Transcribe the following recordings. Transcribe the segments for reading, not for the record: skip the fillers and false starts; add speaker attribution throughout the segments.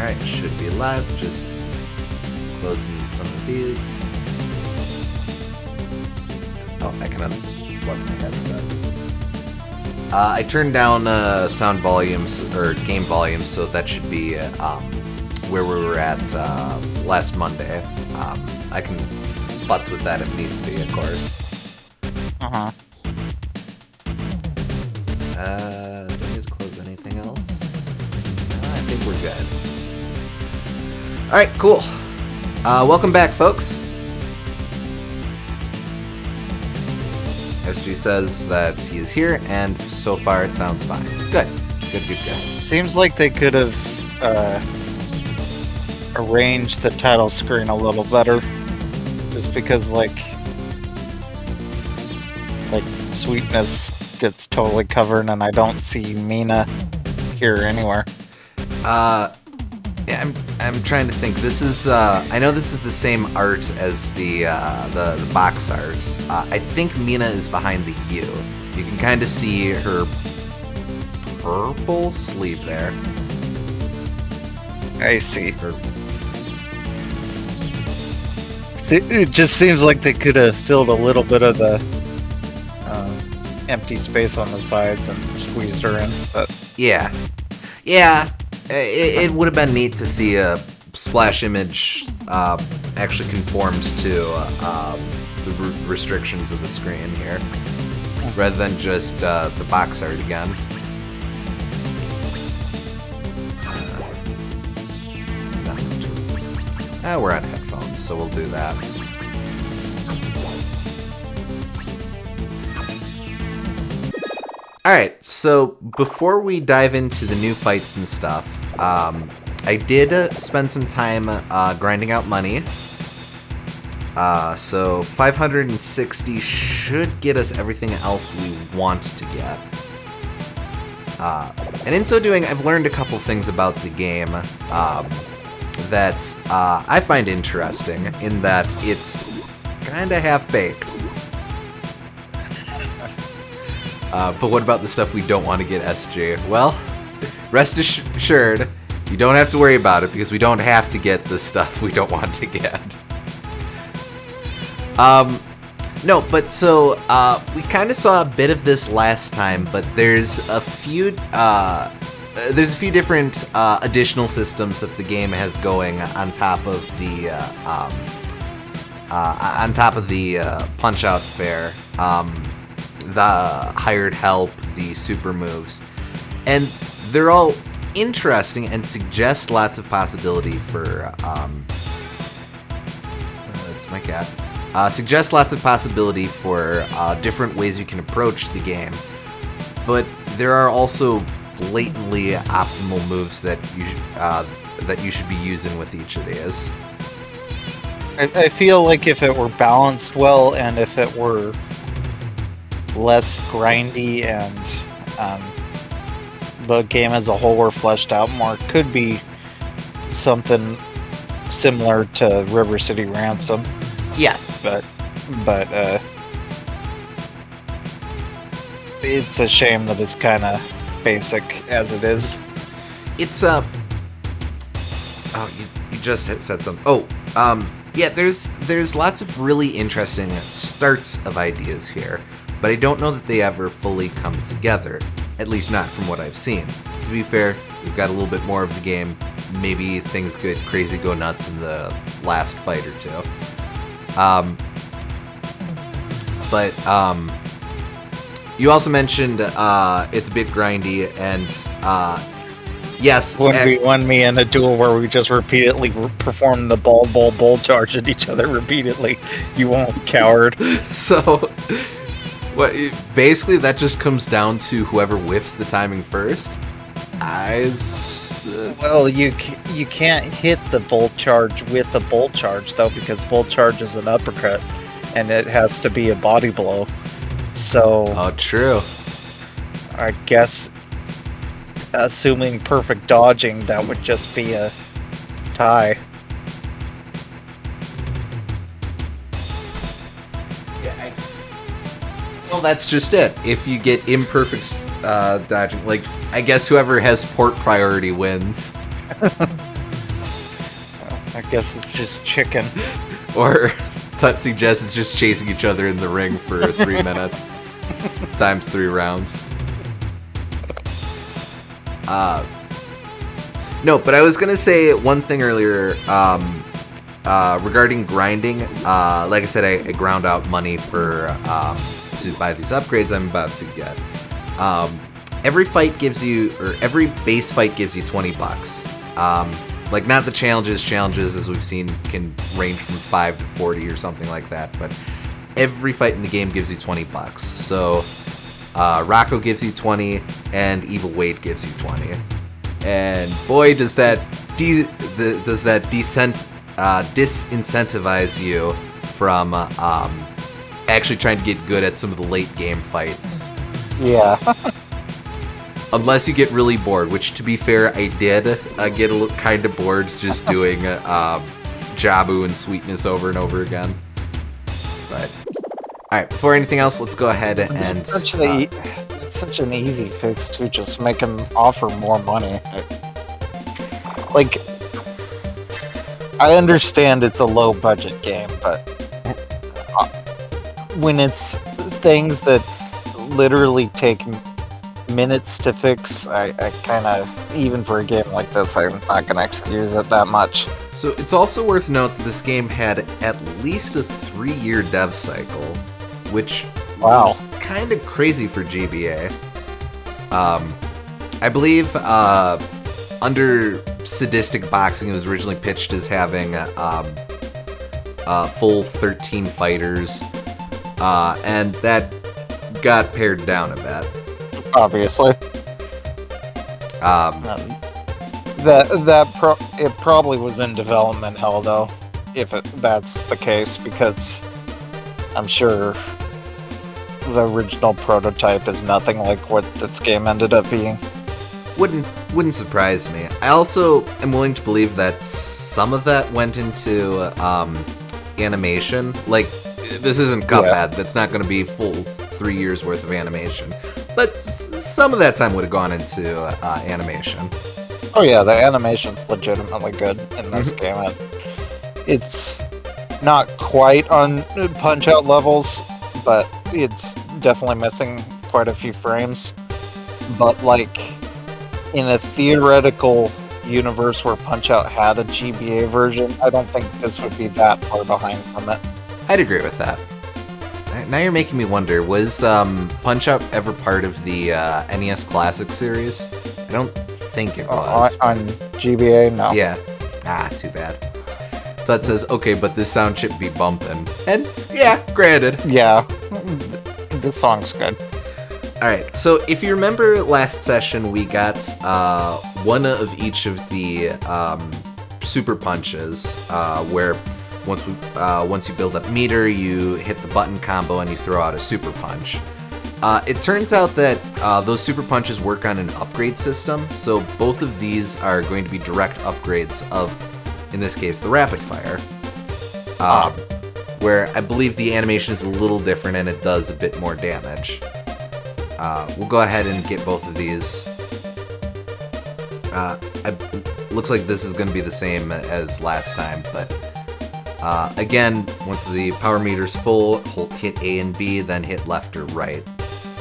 Speaker 1: Alright, should be live. Just closing some of these. Oh, I can unplug my headset. I turned down sound volumes, or game volumes, so that should be where we were at last Monday. I can futz with that if needs be, of course.
Speaker 2: Uh-huh.
Speaker 1: Do I need to close anything else? I think we're good. Alright, cool. Welcome back, folks. SG says that he is here, and so far it sounds fine. Good. Good.
Speaker 2: Seems like they could have arranged the title screen a little better. Just because, like Sweetness gets totally covered, and I don't see Mina here anywhere.
Speaker 1: Yeah, I'm trying to think. This is I know this is the same art as the box art. I think Mina is behind the U. You can kind of see her purple sleeve there.
Speaker 2: I see. It just seems like they could have filled a little bit of the empty space on the sides and squeezed her in. But
Speaker 1: yeah. It would have been neat to see a splash image actually conforms to the restrictions of the screen here, rather than just the box art again. We're on headphones, so we'll do that. Alright, so before we dive into the new fights and stuff, I did spend some time grinding out money. So 560 should get us everything else we want to get. And in so doing, I've learned a couple things about the game that I find interesting, in that it's kinda half-baked. But what about the stuff we don't want to get, SG? Well, rest assured, you don't have to worry about it, because we don't have to get the stuff we don't want to get. No, but so, we kind of saw a bit of this last time, but there's a few different additional systems that the game has going on top of the Punch-Out fare. The hired help, the super moves, and they're all interesting and suggest lots of possibility for it's my cat. Suggest lots of possibility for different ways you can approach the game, but there are also blatantly optimal moves that you should be using with each of these.
Speaker 2: I feel like if it were balanced well, and if it were less grindy, and the game as a whole were fleshed out more, could be something similar to River City Ransom.
Speaker 1: Yes,
Speaker 2: but it's a shame that it's kind of basic as it is.
Speaker 1: It's oh, you just said something. Oh, yeah. There's lots of really interesting starts of ideas here, but I don't know that they ever fully come together, at least not from what I've seen. To be fair, we've got a little bit more of the game. Maybe things get crazy, go nuts in the last fight or two. But you also mentioned it's a bit grindy, and yes.
Speaker 2: 1v1 me in a duel where we just repeatedly perform the bull charge at each other repeatedly. You won't, coward.
Speaker 1: So... What, basically, that just comes down to whoever whiffs the timing first.
Speaker 2: Well, you can't hit the bolt charge with a bolt charge, though, because bolt charge is an uppercut, and it has to be a body blow. So...
Speaker 1: Oh, true.
Speaker 2: I guess, assuming perfect dodging, that would just be a tie.
Speaker 1: Well, that's just it. If you get imperfect dodging, like, I guess whoever has port priority wins.
Speaker 2: I guess it's just chicken.
Speaker 1: Or Tut suggests it's just chasing each other in the ring for 3 minutes. Times 3 rounds. No, but I was going to say one thing earlier regarding grinding. Like I said, I ground out money for to buy these upgrades I'm about to get. Every fight gives you, or every base fight gives you $20. Like, not the challenges. Challenges, as we've seen, can range from 5 to 40 or something like that. But every fight in the game gives you $20. So Rocco gives you 20, and Evil Wade gives you 20. And boy, does that disincentivize you from actually trying to get good at some of the late game fights.
Speaker 2: Yeah.
Speaker 1: Unless you get really bored, which, to be fair, I did get kind of bored just doing Jabu and Sweetness over and over again. But alright, before anything else, let's go ahead and...
Speaker 2: It's such an easy fix, too. Just make him offer more money. Like, I understand it's a low-budget game, but when it's things that literally take minutes to fix, I kind of, even for a game like this, I'm not going to excuse it that much.
Speaker 1: So it's also worth note that this game had at least a 3-year dev cycle, which was kind of crazy for GBA. I believe under Sadistic Boxing, it was originally pitched as having full 13 fighters, and that got pared down a bit.
Speaker 2: Obviously. It probably was in development hell, though, if that's the case, because I'm sure the original prototype is nothing like what this game ended up being.
Speaker 1: Wouldn't surprise me. I also am willing to believe that some of that went into animation. Like, this isn't Cuphead. Yeah. That's not going to be full 3 years worth of animation. But some of that time would have gone into animation.
Speaker 2: Oh yeah, the animation's legitimately good in this game. And it's not quite on Punch-Out levels, but it's definitely missing quite a few frames. But, like, in a theoretical universe where Punch-Out had a GBA version, I don't think this would be that far behind from it.
Speaker 1: I'd agree with that. Now you're making me wonder, was Punch-Out ever part of the NES Classic series? I don't think it was.
Speaker 2: On GBA, no.
Speaker 1: Yeah. Ah, too bad. That says, okay, but this sound chip be bumping. And, yeah, granted.
Speaker 2: Yeah, this song's good.
Speaker 1: Alright, so if you remember last session, we got one of each of the super punches, where once you build up meter, you hit the button combo and you throw out a super punch. It turns out that those super punches work on an upgrade system, so both of these are going to be direct upgrades of, in this case, the rapid fire. Where I believe the animation is a little different and it does a bit more damage. We'll go ahead and get both of these. Looks like this is going to be the same as last time, but again, once the power meter's full, hit A and B, then hit left or right.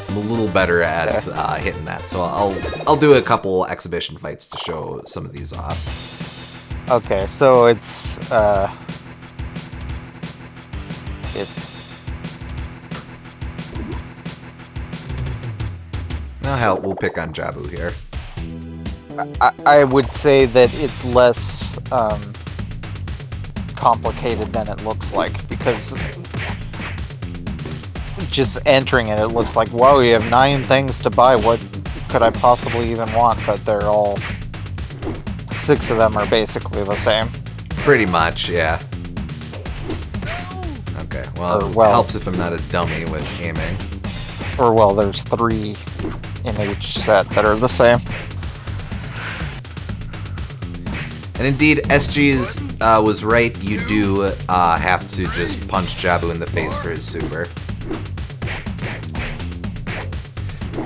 Speaker 1: I'm a little better at hitting that, so I'll do a couple exhibition fights to show some of these off.
Speaker 2: Okay, so it's
Speaker 1: Now, hell, we'll pick on Jabu here.
Speaker 2: I would say that it's less complicated than it looks like, because just entering it, it looks like, wow, you have 9 things to buy. What could I possibly even want? But they're all 6 of them are basically the same.
Speaker 1: Pretty much, yeah. Okay, well, it helps if I'm not a dummy with aiming.
Speaker 2: Or, well, there's 3 in each set that are the same.
Speaker 1: And indeed, SG was right. You do have to just punch Jabu in the face for his super.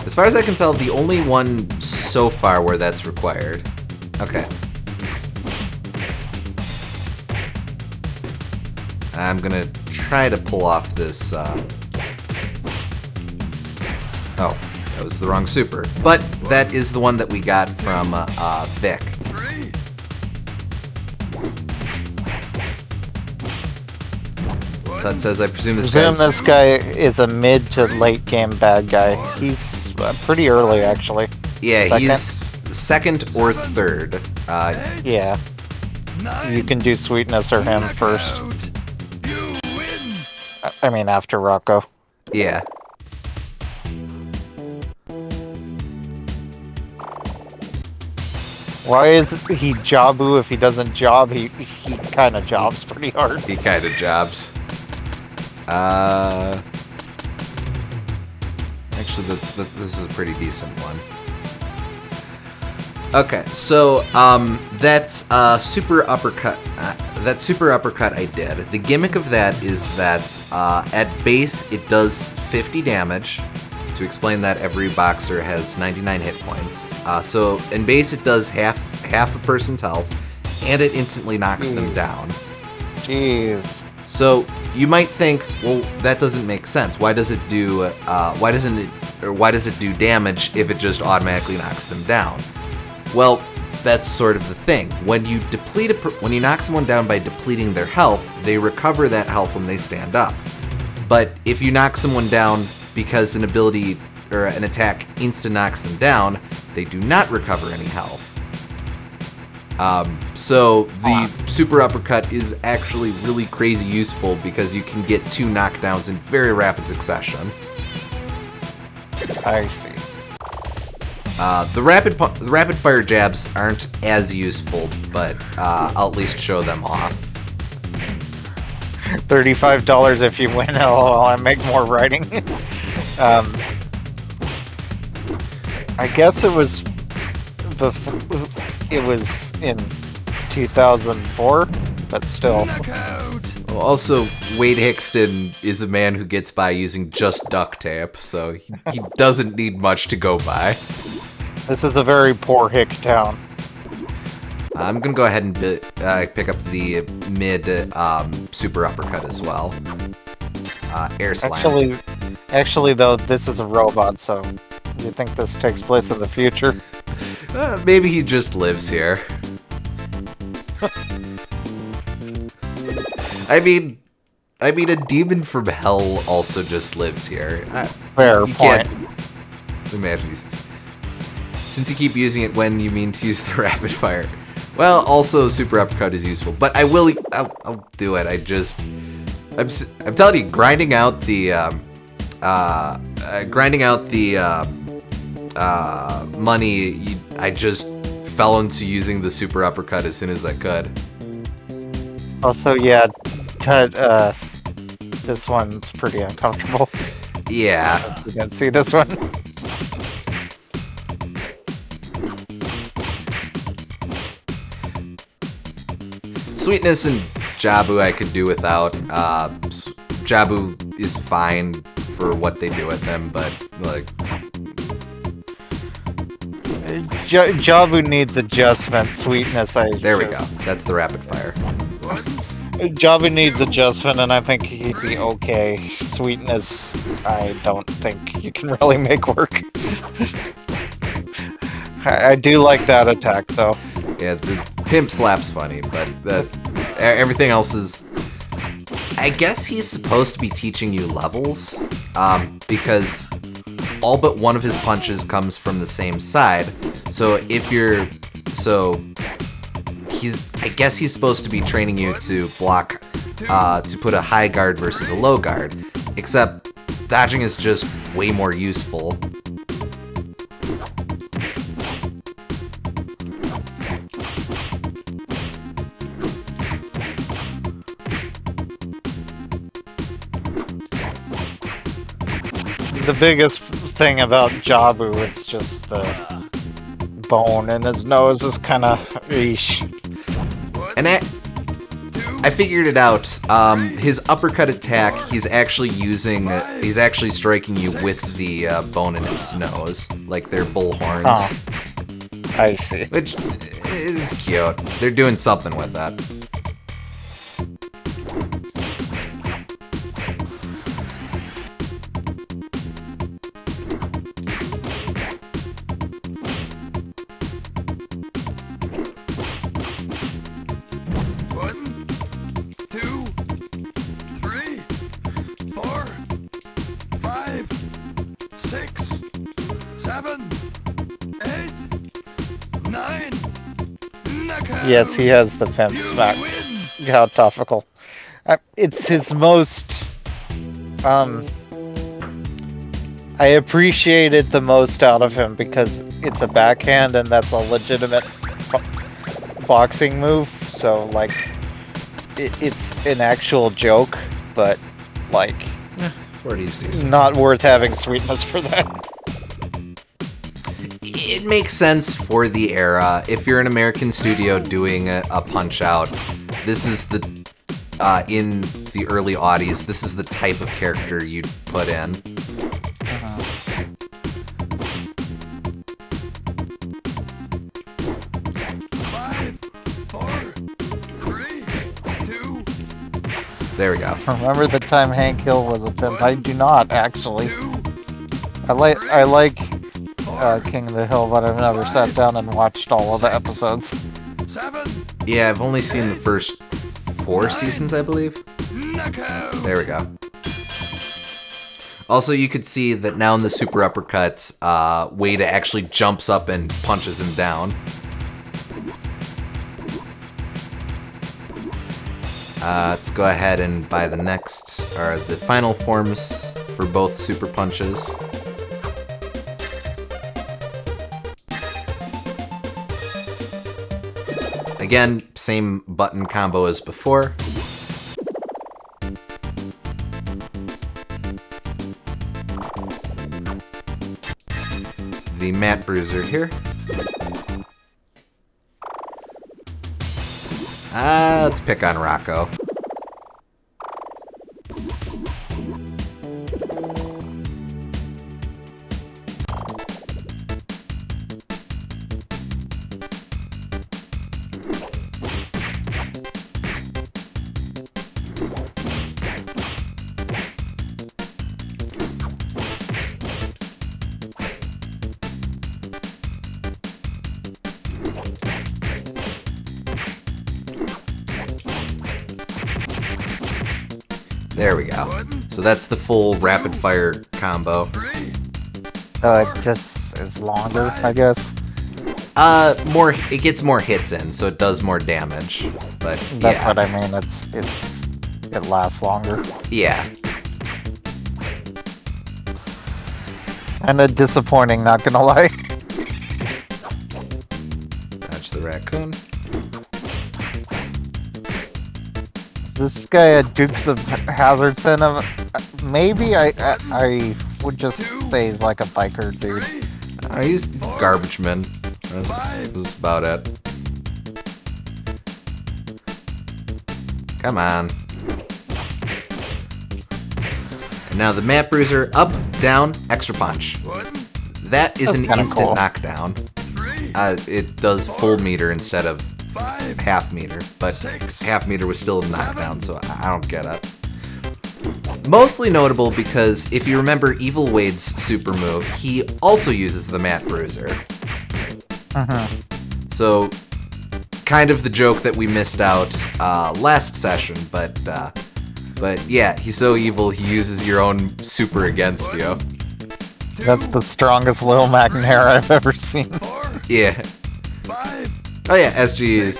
Speaker 1: As far as I can tell, the only one so far where that's required. Okay. I'm gonna try to pull off this, Oh, that was the wrong super. But that is the one that we got from, Vic. That says, I presume
Speaker 2: this guy is a mid to late game bad guy. He's pretty early, actually.
Speaker 1: Yeah,
Speaker 2: Second?
Speaker 1: he's second or third.
Speaker 2: Yeah. You can do Sweetness or him first. I mean, after Rocco.
Speaker 1: Yeah.
Speaker 2: Why is he Jabu if he doesn't job? He kind of jobs pretty hard.
Speaker 1: He kind of jobs. Actually, this is a pretty decent one. Okay, so that's super uppercut. That super uppercut I did. The gimmick of that is that at base it does 50 damage. To explain that, every boxer has 99 hit points. So in base it does half a person's health, and it instantly knocks them down.
Speaker 2: Jeez.
Speaker 1: So you might think, well, that doesn't make sense. Why does it do? Why does it do damage if it just automatically knocks them down? Well, that's sort of the thing. When you when you knock someone down by depleting their health, they recover that health when they stand up. But if you knock someone down because an ability or an attack insta knocks them down, they do not recover any health. So the super uppercut is actually really crazy useful because you can get 2 knockdowns in very rapid succession.
Speaker 2: I see.
Speaker 1: The rapid fire jabs aren't as useful, but I'll at least show them off.
Speaker 2: $35 if you win. LOL, I make more writing. I guess it was in 2004, but still.
Speaker 1: Well, also, Wade Hixton is a man who gets by using just duct tape, so he doesn't need much to go by.
Speaker 2: This is a very poor hick town.
Speaker 1: I'm gonna go ahead and pick up the mid super uppercut as well. Air slam.
Speaker 2: Actually, though, this is a robot, so you think this takes place in the future?
Speaker 1: Maybe he just lives here. I mean, a demon from hell also just lives here.
Speaker 2: Fair point.
Speaker 1: Imagine these. Since you keep using it when you mean to use the rapid fire. Well, also super uppercut is useful, but I'll do it. I'm telling you, grinding out the money, I just fell into using the super uppercut as soon as I could.
Speaker 2: Also, yeah, this one's pretty uncomfortable.
Speaker 1: Yeah.
Speaker 2: You can see this one.
Speaker 1: Sweetness and Jabu I could do without. Jabu is fine for what they do with him, but like...
Speaker 2: Jabu needs adjustment. Sweetness,
Speaker 1: There we go. That's the rapid fire.
Speaker 2: Jabu needs adjustment, and I think he'd be okay. Sweetness, I don't think you can really make work. I do like that attack, though.
Speaker 1: Yeah, the pimp slap's funny, but everything else is... I guess he's supposed to be teaching you levels, because all but one of his punches comes from the same side. So if you're... I guess he's supposed to be training you to block, to put a high guard versus a low guard. Except, dodging is just way more useful.
Speaker 2: The biggest thing about Jabu, it's just the bone in his nose is kind of eesh.
Speaker 1: And I figured it out. His uppercut attack, he's actually striking you with the bone in his nose, like they're bull horns.
Speaker 2: Oh, I see.
Speaker 1: Which is cute. They're doing something with that.
Speaker 3: 7, 8, 9. Knockout.
Speaker 2: Yes, he has the pimp smack. How topical. It's his most... I appreciate it the most out of him because it's a backhand and that's a legitimate boxing move. So, like, it's an actual joke, but, like, not worth having sweetness for that.
Speaker 1: It makes sense for the era. If you're an American studio doing a Punch-Out, this is the, in the early aughties, this is the type of character you'd put in.
Speaker 3: 5, 4, 3, 2.
Speaker 1: There we go.
Speaker 2: Remember the time Hank Hill was a pimp? I do not, actually. I like King of the Hill, but I've never sat down and watched all of the episodes.
Speaker 3: 7.
Speaker 1: Yeah, I've only seen the first 4 seasons, I believe.
Speaker 3: Knockout.
Speaker 1: There we go. Also, you could see that now in the super uppercuts, Wade actually jumps up and punches him down. Let's go ahead and buy the next, or the final forms for both super punches. Again, same button combo as before. The Mat Bruiser here. Let's pick on Rocco. There we go. So that's the full rapid fire combo.
Speaker 2: It just is longer, I guess.
Speaker 1: It gets more hits in, so it does more damage. But
Speaker 2: That's
Speaker 1: yeah.
Speaker 2: what I mean, it lasts longer.
Speaker 1: Yeah.
Speaker 2: Kinda disappointing, not gonna lie.
Speaker 1: Dodge the raccoon.
Speaker 2: This guy had Dukes of Hazzards in him. Maybe I would just say he's like a biker dude.
Speaker 1: He's garbage man. That's about it. Come on. And now the Mat Bruiser, up, down, extra punch. That is
Speaker 2: That's
Speaker 1: an
Speaker 2: kinda
Speaker 1: instant
Speaker 2: cool.
Speaker 1: knockdown. It does full meter instead of half meter, but half meter was still a knockdown, so I don't get it. Mostly notable because if you remember Evil Wade's super move, he also uses the Mat Bruiser. So, kind of the joke that we missed out last session, but yeah, he's so evil he uses your own super against you.
Speaker 2: That's the strongest Lil McNair I've ever seen.
Speaker 1: Yeah. Oh yeah, SG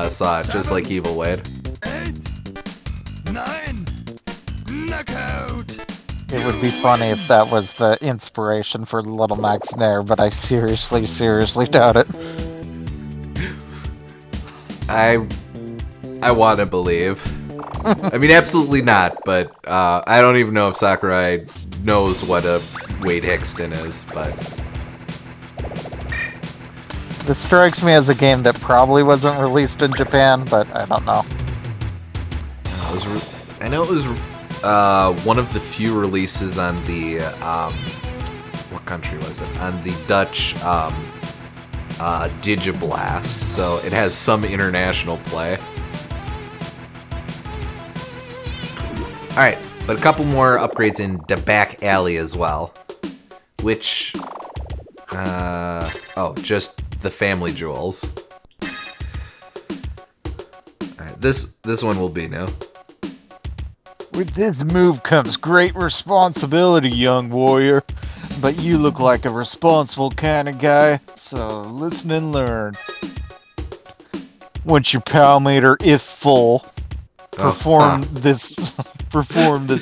Speaker 1: saw it just like Evil Wade.
Speaker 3: 8, 9. Knockout.
Speaker 2: It would be funny if that was the inspiration for Little Max Nair, but I seriously doubt it.
Speaker 1: I want to believe. I mean, absolutely not, but I don't even know if Sakurai knows what a Wade Hixton is, but...
Speaker 2: This strikes me as a game that probably wasn't released in Japan, but I don't know.
Speaker 1: I know it was one of the few releases on the, what country was it? On the Dutch Digiblast, so it has some international play. Alright, but a couple more upgrades in the back alley as well. Which, oh, just the family jewels. Alright, this one will be new.
Speaker 2: With this move comes great responsibility, young warrior. but you look like a responsible kind of guy, so listen and learn. Once your power meter, if full, perform this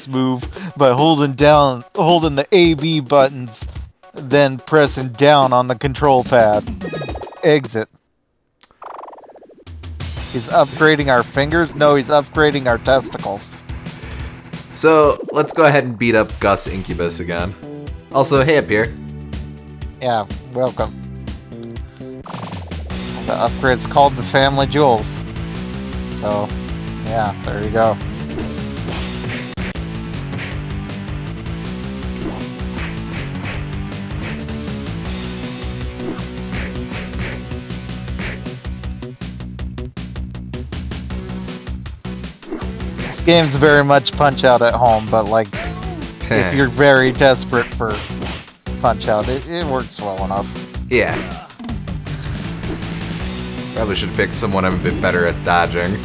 Speaker 2: move by holding the AB buttons, then pressing down on the control pad. Exit. He's upgrading our fingers? No, he's upgrading our testicles.
Speaker 1: So, let's go ahead and beat up Gus Incubus again. Also, hey up here.
Speaker 2: Yeah, welcome. The upgrade's called the Family Jewels. So, yeah, there you go. This game's very much Punch-Out at home, but like, if you're very desperate for Punch-Out, it works well enough.
Speaker 1: Yeah. Probably should have picked someone I'm a bit better at dodging.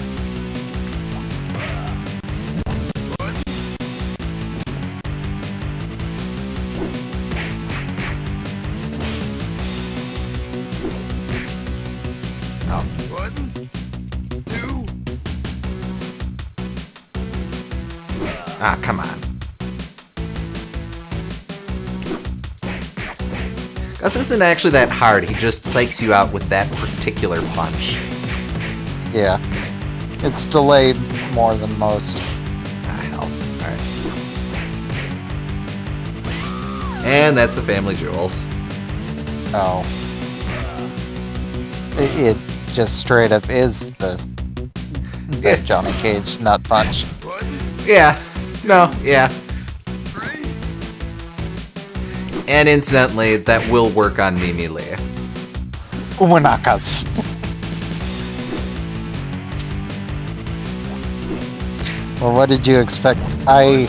Speaker 1: Oh.
Speaker 3: 1, 2.
Speaker 1: Ah, come on. Gus isn't actually that hard, he just psychs you out with that particular punch.
Speaker 2: Yeah. It's delayed more than most.
Speaker 1: Ah, hell. Alright. And that's the Family Jewels.
Speaker 2: Oh. It just straight up is the Johnny Cage nut punch.
Speaker 1: Yeah. No, yeah. And incidentally, that will work on Mimi Lee.
Speaker 2: Umanakas. Well, what did you expect? I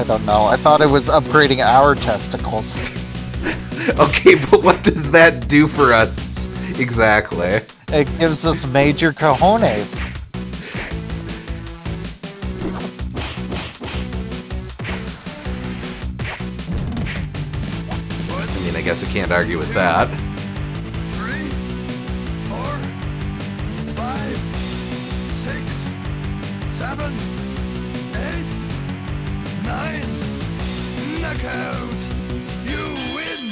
Speaker 2: don't know. I thought it was upgrading our testicles.
Speaker 1: Okay, but what does that do for us exactly?
Speaker 2: It gives us major cojones.
Speaker 1: I mean, I guess I can't argue with that.
Speaker 3: 3, 4, 5, 6, 7, 8, 9. Knockout! You win!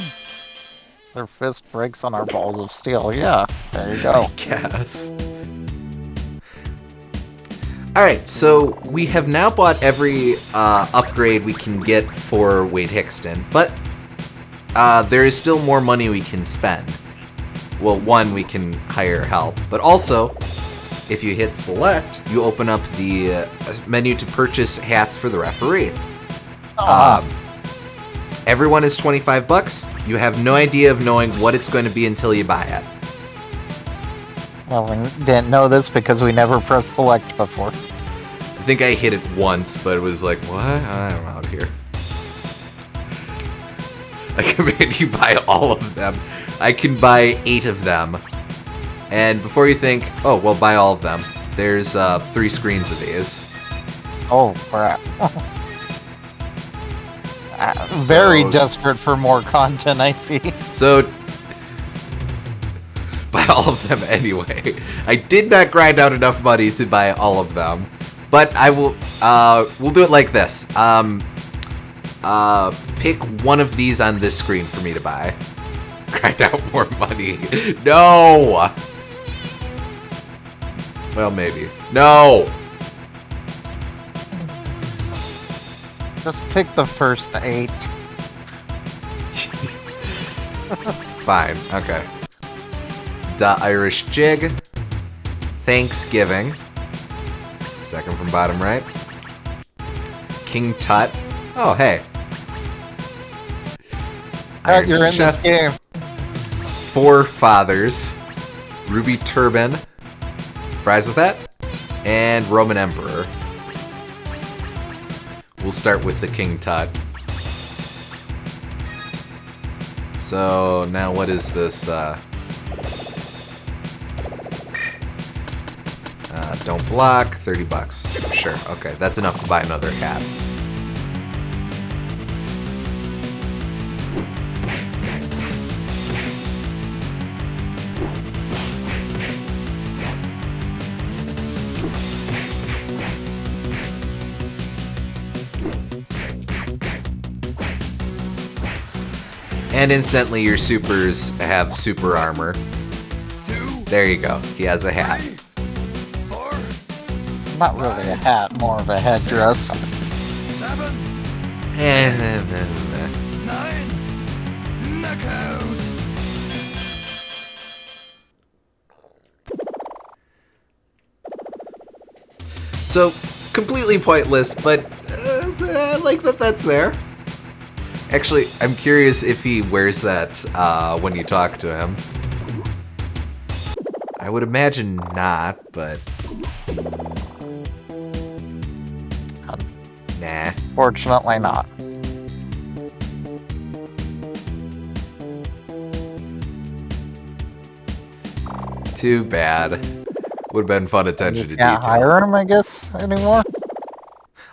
Speaker 2: Their fist breaks on our balls of steel. Yeah, there you go.
Speaker 1: Guess. Alright, so we have now bought every upgrade we can get for Wade Hixton, but there is still more money we can spend. Well, one, we can hire help, but also, if you hit select, you open up the menu to purchase hats for the referee. Everyone is $25. You have no idea of knowing what it's going to be until you buy it.
Speaker 2: Well, we didn't know this because we never pressed select before.
Speaker 1: I think I hit it once, but it was like, what? I'm out here. I command you buy all of them. I can buy 8 of them. And before you think, oh, well, buy all of them, there's 3 screens of these.
Speaker 2: Oh, crap. Very desperate for more content, I see.
Speaker 1: So, buy all of them anyway. I did not grind out enough money to buy all of them. But I will, we'll do it like this. Pick one of these on this screen for me to buy. Grind out more money. No! Well, maybe. No!
Speaker 2: Just pick the first 8.
Speaker 1: Fine, okay. Da Irish Jig. Thanksgiving. Second from bottom right. King Tut. Oh, hey.
Speaker 2: Alright, you're in this game.
Speaker 1: Forefathers. Ruby Turban. Fries with that. And Roman Emperor. We'll start with the King Tut. So, now what is this? Don't block. $30. Sure, okay, that's enough to buy another hat. And instantly your supers have super armor. There you go. He has a hat.
Speaker 2: Not really a hat, more of a headdress.
Speaker 3: 7, 9, knockout.
Speaker 1: So, completely pointless, but I like that that's there. Actually, I'm curious if he wears that when you talk to him. I would imagine not, but... Nah.
Speaker 2: Fortunately not.
Speaker 1: Too bad. Would have been fun attention to
Speaker 2: Can't
Speaker 1: detail.
Speaker 2: hire him, I guess, anymore?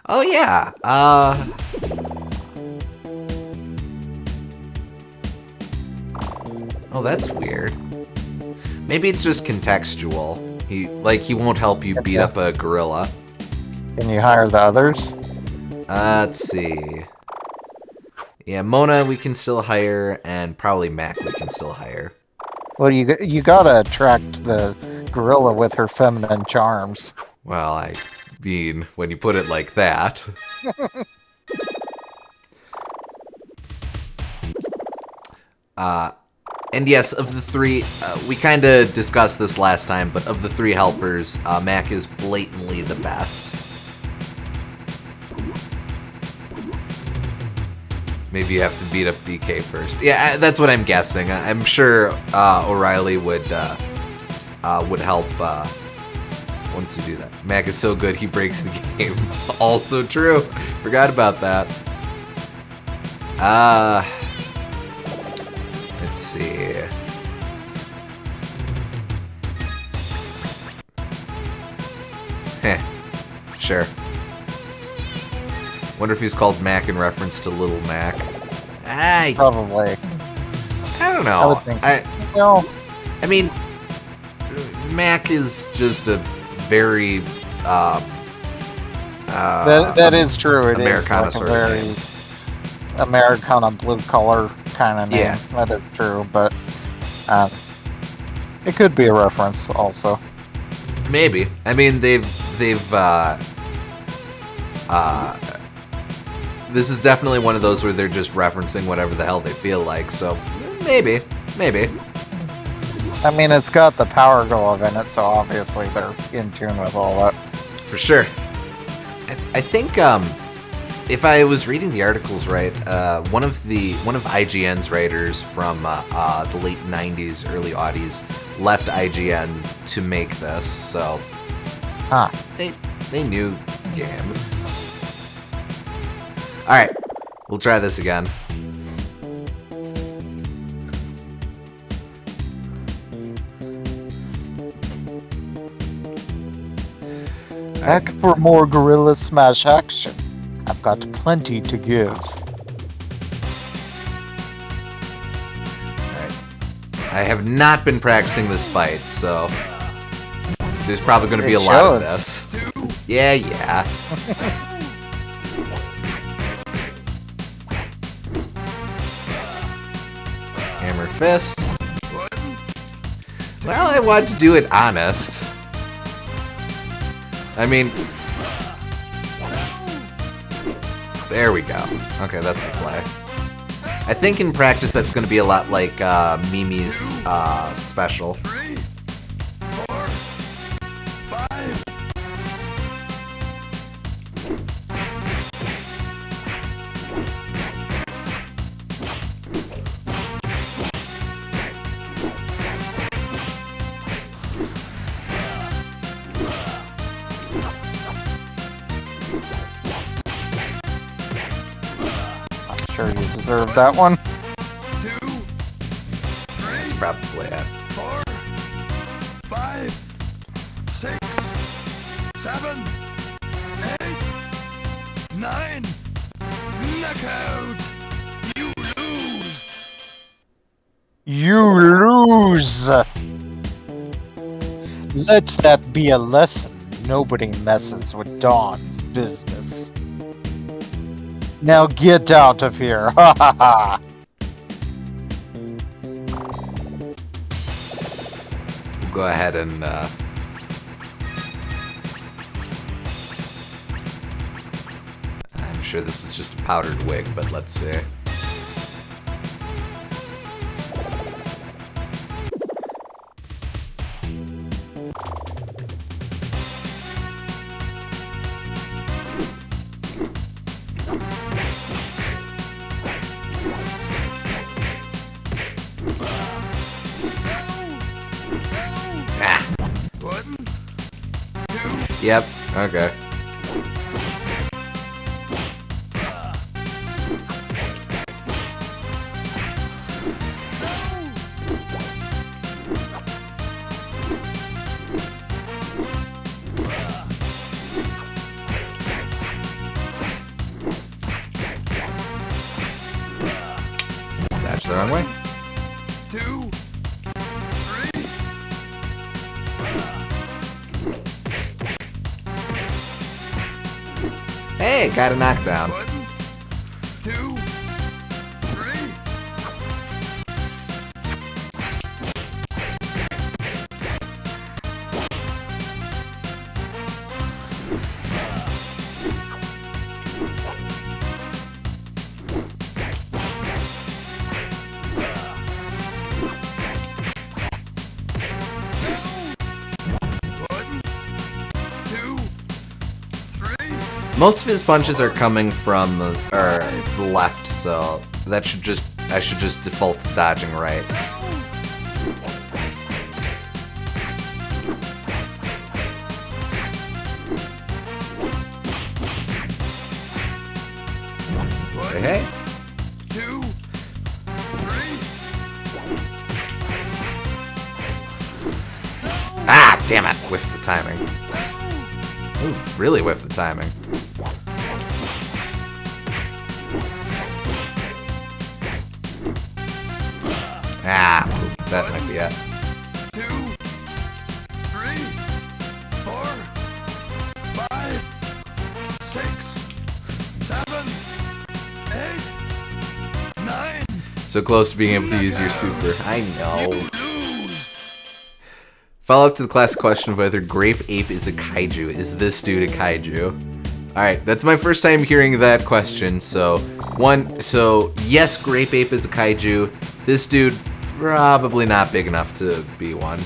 Speaker 1: Oh yeah, oh, that's weird. Maybe it's just contextual. He won't help you beat up a gorilla.
Speaker 2: Can you hire the others?
Speaker 1: Let's see. Yeah, Mona we can still hire, and probably Mac we can still hire.
Speaker 2: Well, you gotta attract the gorilla with her feminine charms.
Speaker 1: Well, I mean, when you put it like that. And yes, of the three, we kind of discussed this last time, but of the three helpers, Mac is blatantly the best. Maybe you have to beat up BK first. Yeah, that's what I'm guessing. I'm sure O'Reilly would help once you do that. Mac is so good, he breaks the game. Also true. Forgot about that. Let's see. Heh. Sure. Wonder if he's called Mac in reference to Little Mac.
Speaker 2: Probably.
Speaker 1: I don't know.
Speaker 2: I would think so. Well,
Speaker 1: I mean, Mac is just a very
Speaker 2: that is true. It
Speaker 1: Americana
Speaker 2: is like
Speaker 1: sort
Speaker 2: a
Speaker 1: of
Speaker 2: very Americana blue collar kind of name.
Speaker 1: Yeah.
Speaker 2: That is true, but it could be a reference also.
Speaker 1: Maybe. I mean, they've this is definitely one of those where they're just referencing whatever the hell they feel like, so maybe.
Speaker 2: I mean, it's got the Power Glove in it, so obviously they're in tune with all that.
Speaker 1: For sure. I think if I was reading the articles right, one of IGN's writers from the late 90s, early aughties left IGN to make this, so they knew games. Alright, we'll try this again.
Speaker 2: Back for more Gorilla Smash action. I've got plenty to give.
Speaker 1: Alright. I have not been practicing this fight, so there's probably going to be a lot of this. Yeah. Hammer fist. Well, I want to do it honest. I mean, there we go. Okay, that's the play. I think in practice that's going to be a lot like Mimi's special.
Speaker 3: 3, 4, 5.
Speaker 2: Sure, you deserve that one.
Speaker 3: 2, 3,
Speaker 1: That's probably it.
Speaker 3: 4, 5, 6, 7. 7, 8, 9. Knockout. You lose.
Speaker 2: You lose! Let that be a lesson. Nobody messes with Dawn's business. Now get out of here! Ha ha ha!
Speaker 1: We'll go ahead and I'm sure this is just a powdered wig, but let's see. Yep, okay. That's the wrong way.
Speaker 3: 2, 3.
Speaker 1: Hey, got a knockdown.
Speaker 3: 1, 2, 3.
Speaker 1: Most of his punches are coming from the left, so that should just I should just default to dodging right. Hey.
Speaker 3: 2, 3.
Speaker 1: Ah, damn it! Whiffed the timing. Ooh, really whiffed the timing. Ah, that might be it.
Speaker 3: 2, 3, 4, 5, 6, 7, 8, 9.
Speaker 1: So close to being able to use your super. I know. Follow up to the classic question of whether Grape Ape is a kaiju. Is this dude a kaiju? Alright, that's my first time hearing that question, so yes, Grape Ape is a kaiju. This dude, probably not big enough to be one.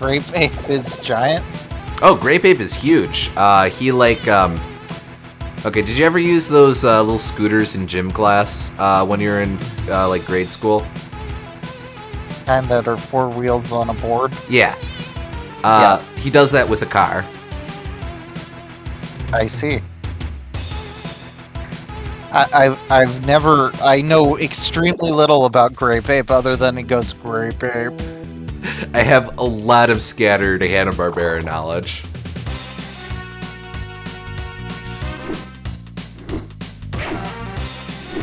Speaker 2: Grape Ape is giant?
Speaker 1: Oh, Grape Ape is huge. He like, okay, did you ever use those little scooters in gym class when you were in like grade school?
Speaker 2: Kind that are 4 wheels on a board?
Speaker 1: Yeah. He does that with a car.
Speaker 2: I see. I know extremely little about Grape Ape other than he goes Grape Ape.
Speaker 1: I have a lot of scattered Hanna-Barbera knowledge.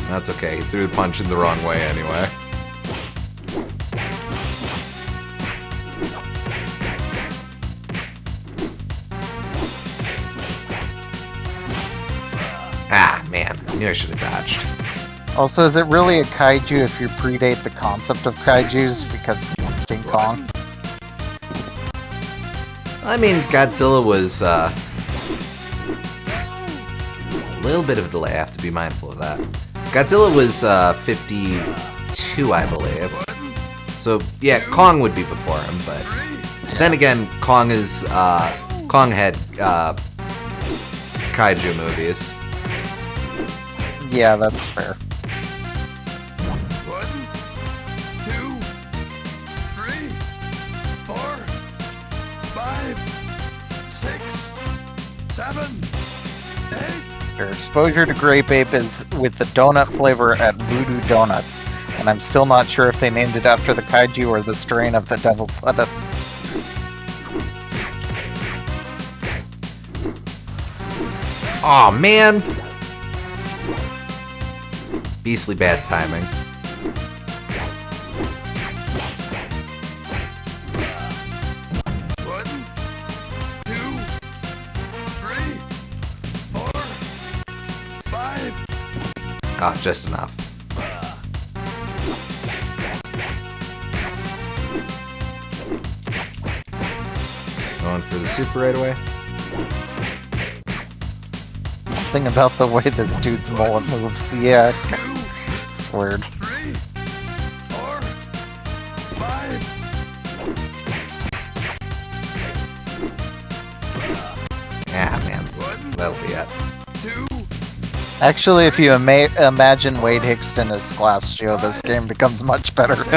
Speaker 1: That's okay, he threw the punch in the wrong way anyway. Ah, man, I knew I should have dodged.
Speaker 2: Also, is it really a kaiju if you predate the concept of kaijus because King Kong?
Speaker 1: I mean, Godzilla was a little bit of a delay. I have to be mindful of that. Godzilla was 52, I believe. So yeah, Kong would be before him, but then again, Kong had kaiju movies.
Speaker 2: Yeah, that's fair.
Speaker 3: 1, 2, 3, 4, 5, 6, 7, 8.
Speaker 2: Your exposure to Grape Ape is with the donut flavor at Voodoo Donuts, and And I'm still not sure if they named it after the kaiju or the strain of the devil's lettuce.
Speaker 1: Aw, man! Beastly bad timing.
Speaker 3: One, two, three, four, five.
Speaker 1: Oh, just enough. Going for the super right away.
Speaker 2: Something about the way this dude's mullet moves. Yeah, it's weird.
Speaker 3: 3, 4, 5.
Speaker 1: Yeah, man. That'll be it.
Speaker 3: 2,
Speaker 2: Actually, if you imagine Wade Hixton as Glass Joe, this game becomes much better.
Speaker 3: 7,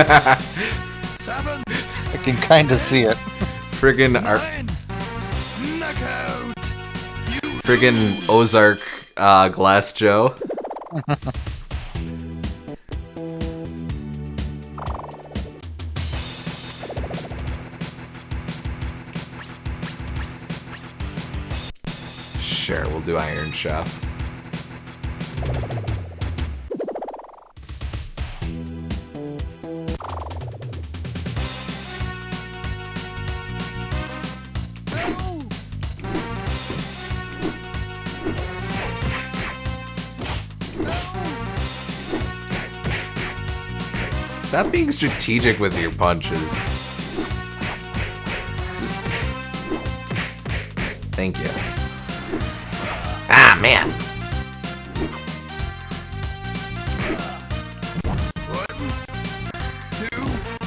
Speaker 2: I can kind of see it.
Speaker 1: Friggin'
Speaker 3: 9. Knockout.
Speaker 1: friggin' Ozark Glass Joe. Sure, we'll do Iron Chef. Stop being strategic with your punches. Thank you. Ah, man.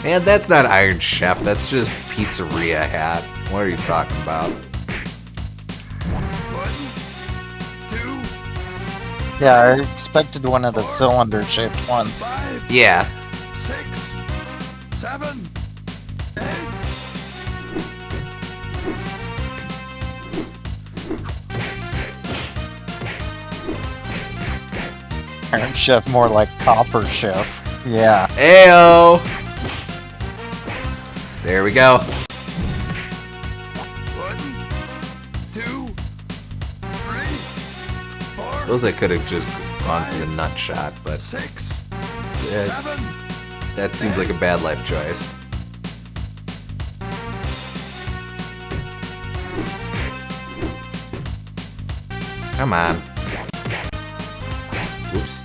Speaker 1: Man, that's not Iron Chef. That's just pizzeria hat. What are you talking about?
Speaker 3: 1, 2,
Speaker 2: Yeah, I expected one of the cylinder-shaped ones.
Speaker 3: 5,
Speaker 1: Yeah.
Speaker 3: 6, 7, 8.
Speaker 2: Iron Chef more like Copper Chef. Yeah.
Speaker 1: Ayo! There we go.
Speaker 3: 1, 2, 3, 4,
Speaker 1: Suppose I could have just gone for the nut shot, but
Speaker 3: 6,
Speaker 1: eh,
Speaker 3: 7.
Speaker 1: that seems like a bad life choice. Come on. Oops.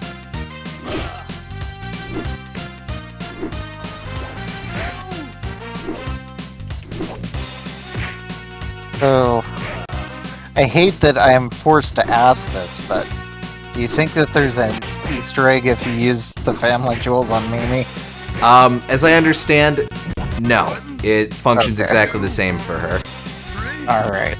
Speaker 2: So, I hate that I am forced to ask this, but do you think that there's an Easter egg if you use the family jewels on Mimi?
Speaker 1: As I understand, no. It functions
Speaker 2: Okay.
Speaker 1: exactly the same for her.
Speaker 3: 3,
Speaker 2: Alright.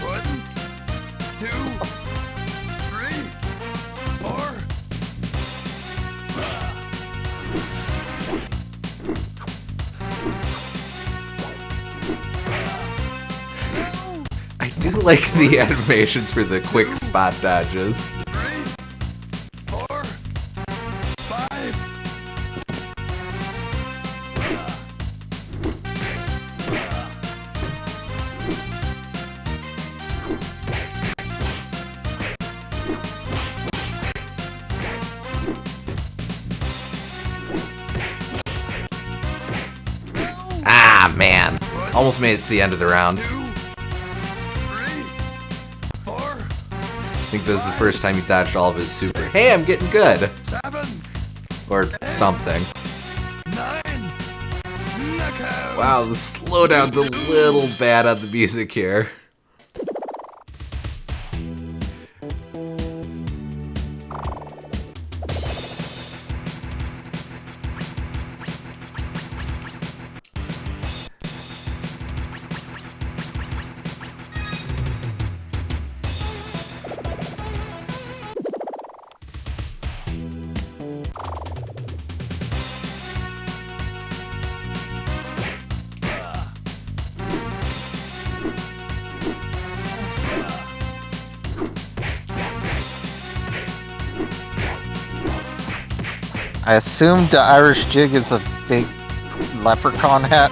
Speaker 3: 1, 2, 3, 4.
Speaker 1: I do like the animations for the quick spot dodges.
Speaker 3: 3, 4, 5.
Speaker 1: Ah, man. Almost made it to the end of the round.
Speaker 3: 2, 3, 4,
Speaker 1: I think this is the first time he dodged all of his super. Hey, I'm getting good.
Speaker 3: 7,
Speaker 1: Or something.
Speaker 3: 9. Knockout.
Speaker 1: Wow, the slowdown's a little bad on the music here.
Speaker 2: I assumed the Irish jig is a big leprechaun hat.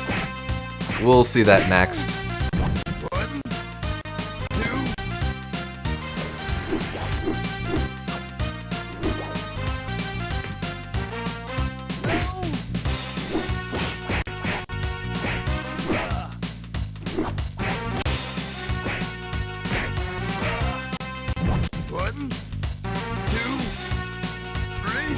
Speaker 1: We'll see that next.
Speaker 3: 1, 2. One, two, three.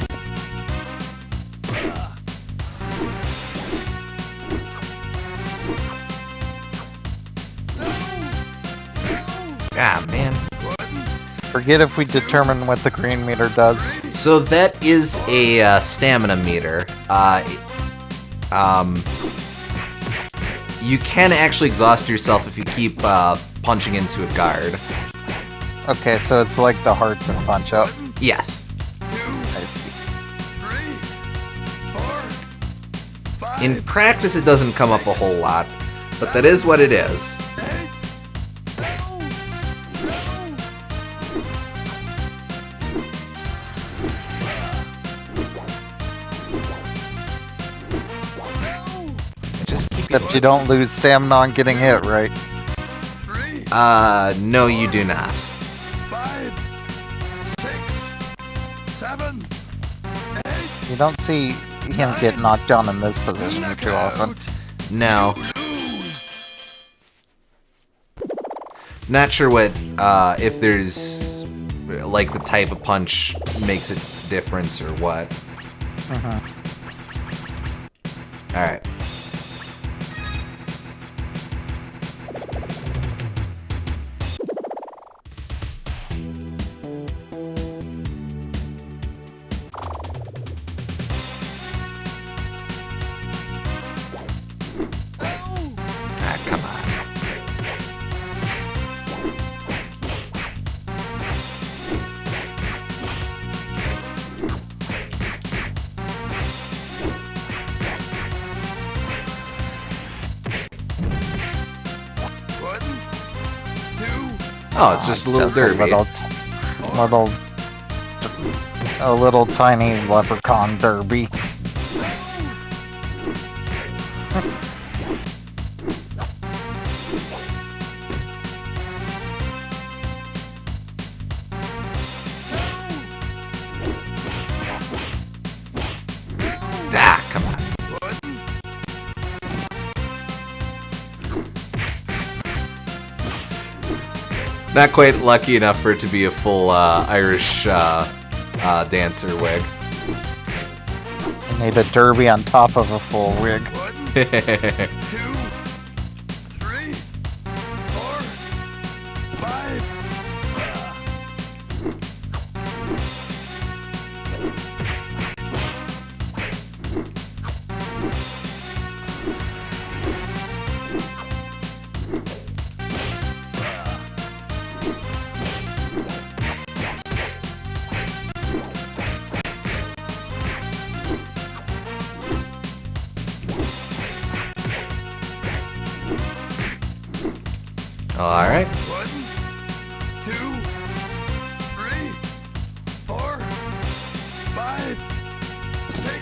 Speaker 1: Ah, man.
Speaker 2: Forget if we determine what the green meter does.
Speaker 1: So that is a stamina meter. You can actually exhaust yourself if you keep punching into a guard.
Speaker 2: Okay, so it's like the hearts in Punch Out.
Speaker 1: Yes.
Speaker 2: I see.
Speaker 3: 3, 4, 5,
Speaker 1: In practice, it doesn't come up a whole lot, but that is what it is.
Speaker 3: 8.
Speaker 1: Just keep
Speaker 2: Except you don't lose stamina on getting hit, right?
Speaker 3: 3,
Speaker 1: No, you do not.
Speaker 3: 5, 6, 7, 8.
Speaker 2: You don't see him get knocked down in this position too often.
Speaker 1: No. Not sure what, if there's, like, the type of punch makes a difference or what. Alright. Ah, come on. Oh, it's just a little
Speaker 2: Just
Speaker 1: derby.
Speaker 2: a little tiny leprechaun derby.
Speaker 1: Ah, come on. Not quite lucky enough for it to be a full Irish dancer wig.
Speaker 2: You need a derby on top of a full wig.
Speaker 3: 1, 2, 3, 4, 5.
Speaker 1: All right.
Speaker 3: 1, 2, 3, 4, 5, 6.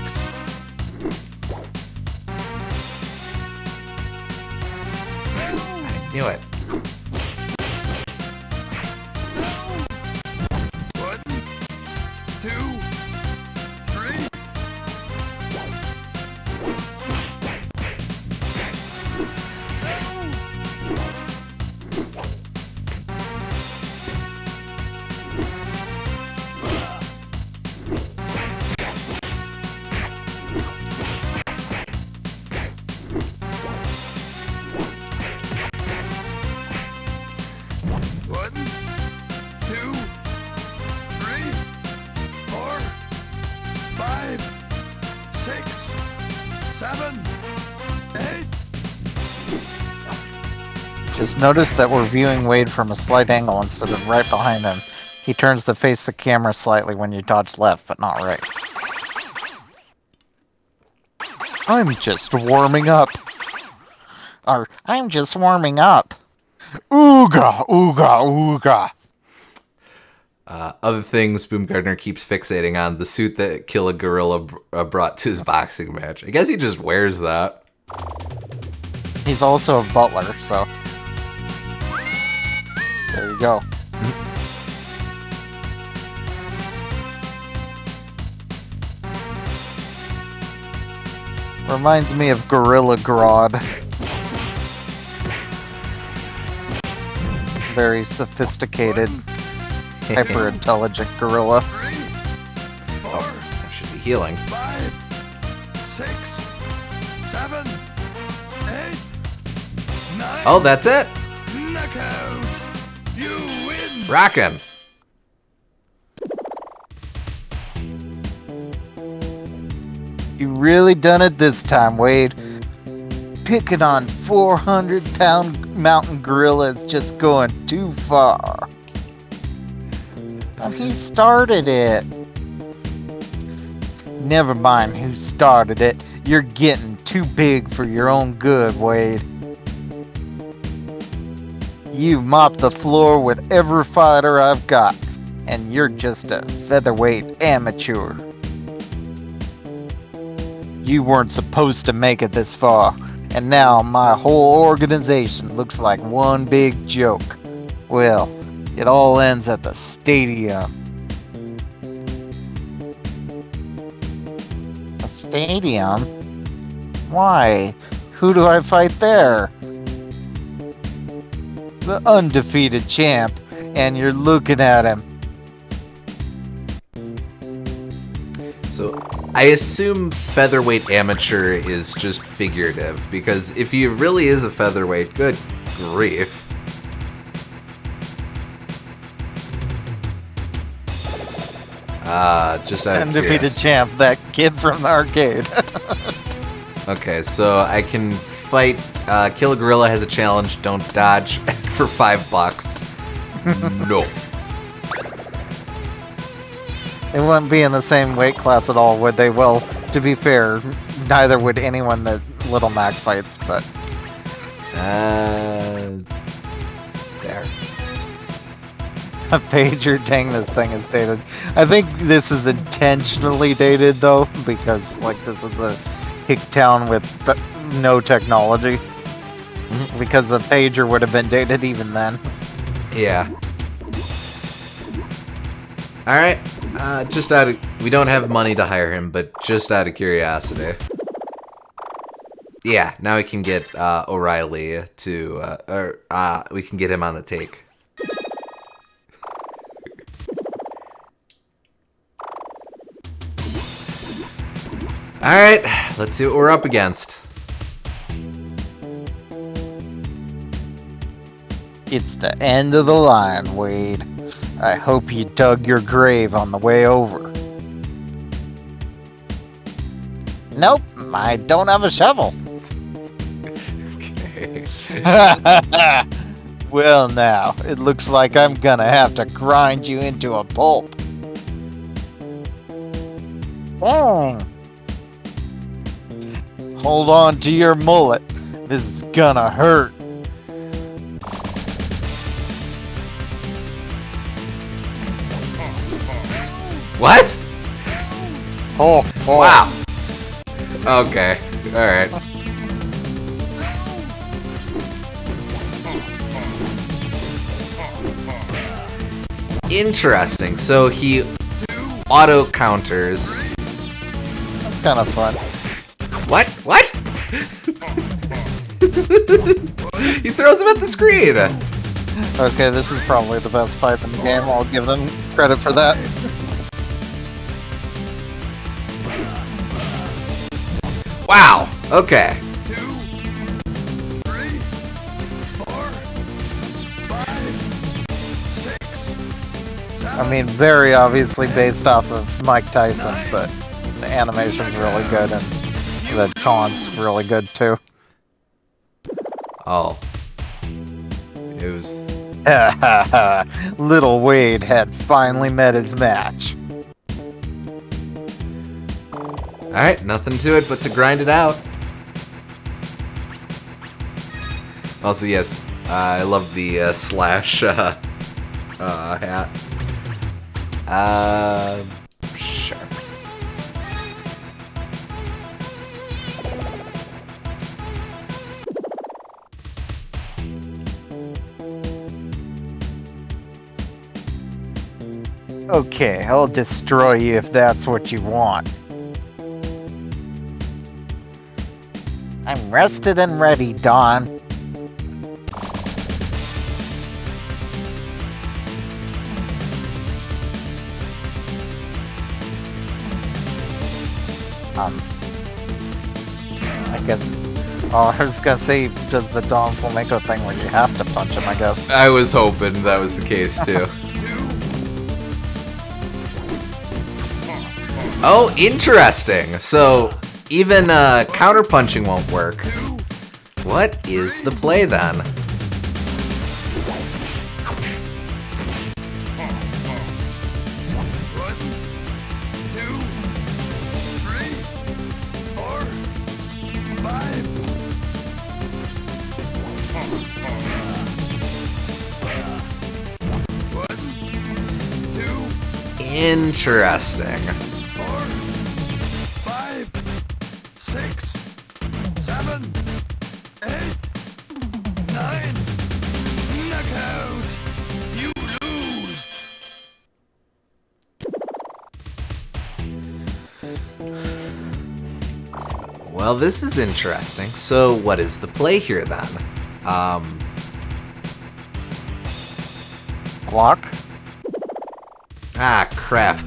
Speaker 1: Knew it.
Speaker 3: 1, 2, 3. One, two, three, 4, 5, 6, 7, 8.
Speaker 2: Just notice that we're viewing Wade from a slight angle instead of right behind him. He turns to face the camera slightly when you dodge left, but not right. I'm just warming up. Or, I'm just warming up. Ooga, ooga, ooga.
Speaker 1: Other things Boomgardner keeps fixating on, the suit that Kill a Gorilla brought to his boxing match. I guess he just wears that.
Speaker 2: He's also a butler, so... There you go. Reminds me of Gorilla Grodd. Very sophisticated, hyper-intelligent gorilla.
Speaker 3: 3, 4,
Speaker 1: I should be healing.
Speaker 3: 5, 6, 7, 8, 9.
Speaker 1: Oh, that's it.
Speaker 3: Knockout. You win.
Speaker 1: Rockin'.
Speaker 2: You really done it this time, Wade. Picking on 400-pound mountain gorilla is just going too far. Well, he started it. Never mind who started it. You're getting too big for your own good, Wade. You've mopped the floor with every fighter I've got, and you're just a featherweight amateur. You weren't supposed to make it this far, and now my whole organization looks like one big joke. Well, it all ends at the stadium. A stadium? Why? Who do I fight there? The undefeated champ, and you're looking at him.
Speaker 1: So I assume featherweight amateur is just figurative, because if he really is a featherweight, good grief. Just out of
Speaker 2: Undefeated champ, that kid from the arcade.
Speaker 1: Okay, so I can fight. Kill a Gorilla has a challenge. Don't dodge for $5. No.
Speaker 2: They wouldn't be in the same weight class at all, would they? Well, to be fair, neither would anyone that Little Mac fights, but...
Speaker 1: There.
Speaker 2: A pager, dang, this thing is dated. I think this is intentionally dated, though, because, like, this is a hick town with no technology. Because the pager would have been dated even then.
Speaker 1: Yeah. Alright. Just out of... We don't have money to hire him, but just out of curiosity. Yeah, now we can get O'Reilly to... we can get him on the take. Alright, let's see what we're up against.
Speaker 2: It's the end of the line, Wade. I hope you dug your grave on the way over. Nope, I don't have a shovel.
Speaker 1: Okay.
Speaker 2: Well now, it looks like I'm gonna have to grind you into a pulp. Dang. Hold on to your mullet. This is gonna hurt.
Speaker 1: What?
Speaker 2: Oh.
Speaker 1: Wow. Okay. Alright. Interesting. So he auto counters.
Speaker 2: That's kind of fun.
Speaker 1: What? What? He throws him at the screen.
Speaker 2: Okay, this is probably the best fight in the game. I'll give them credit for that.
Speaker 1: Wow. Okay.
Speaker 3: 2, 3, 4, 5, 6, 7.
Speaker 2: I mean, very obviously based off of Mike Tyson, but the animation's really good and the taunt's really good too.
Speaker 1: Oh. It was...
Speaker 2: Little Wade had finally met his match.
Speaker 1: Alright, nothing to it but to grind it out. Also, yes, I love the Slash hat. Sure.
Speaker 2: Okay, I'll destroy you if that's what you want. I'm rested and ready, Dawn. I guess... Oh, I was gonna say, does the Dawn Flamenco thing where you have to punch him, I guess.
Speaker 1: I was hoping that was the case, too. Oh, interesting. So, even counter-punching won't work. What is the play, then? Interesting.
Speaker 3: 4, 5, 6, 7, 8, 9. Knockout. You lose.
Speaker 1: Well, this is interesting. So, what is the play here, then?
Speaker 2: Block?
Speaker 1: Ah, crap.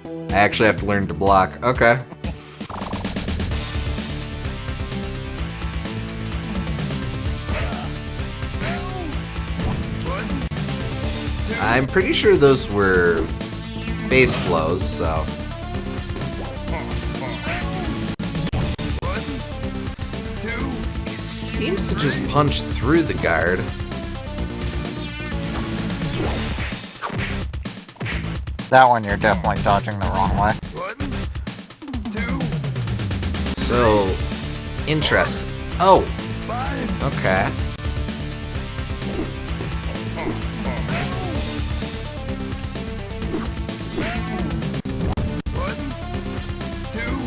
Speaker 1: I actually have to learn to block. Okay. I'm pretty sure those were face blows, so... He seems to just punch through the guard.
Speaker 2: That one you're definitely dodging the wrong way.
Speaker 3: 1, 2,
Speaker 1: So, interesting. Oh,
Speaker 3: 5.
Speaker 1: okay.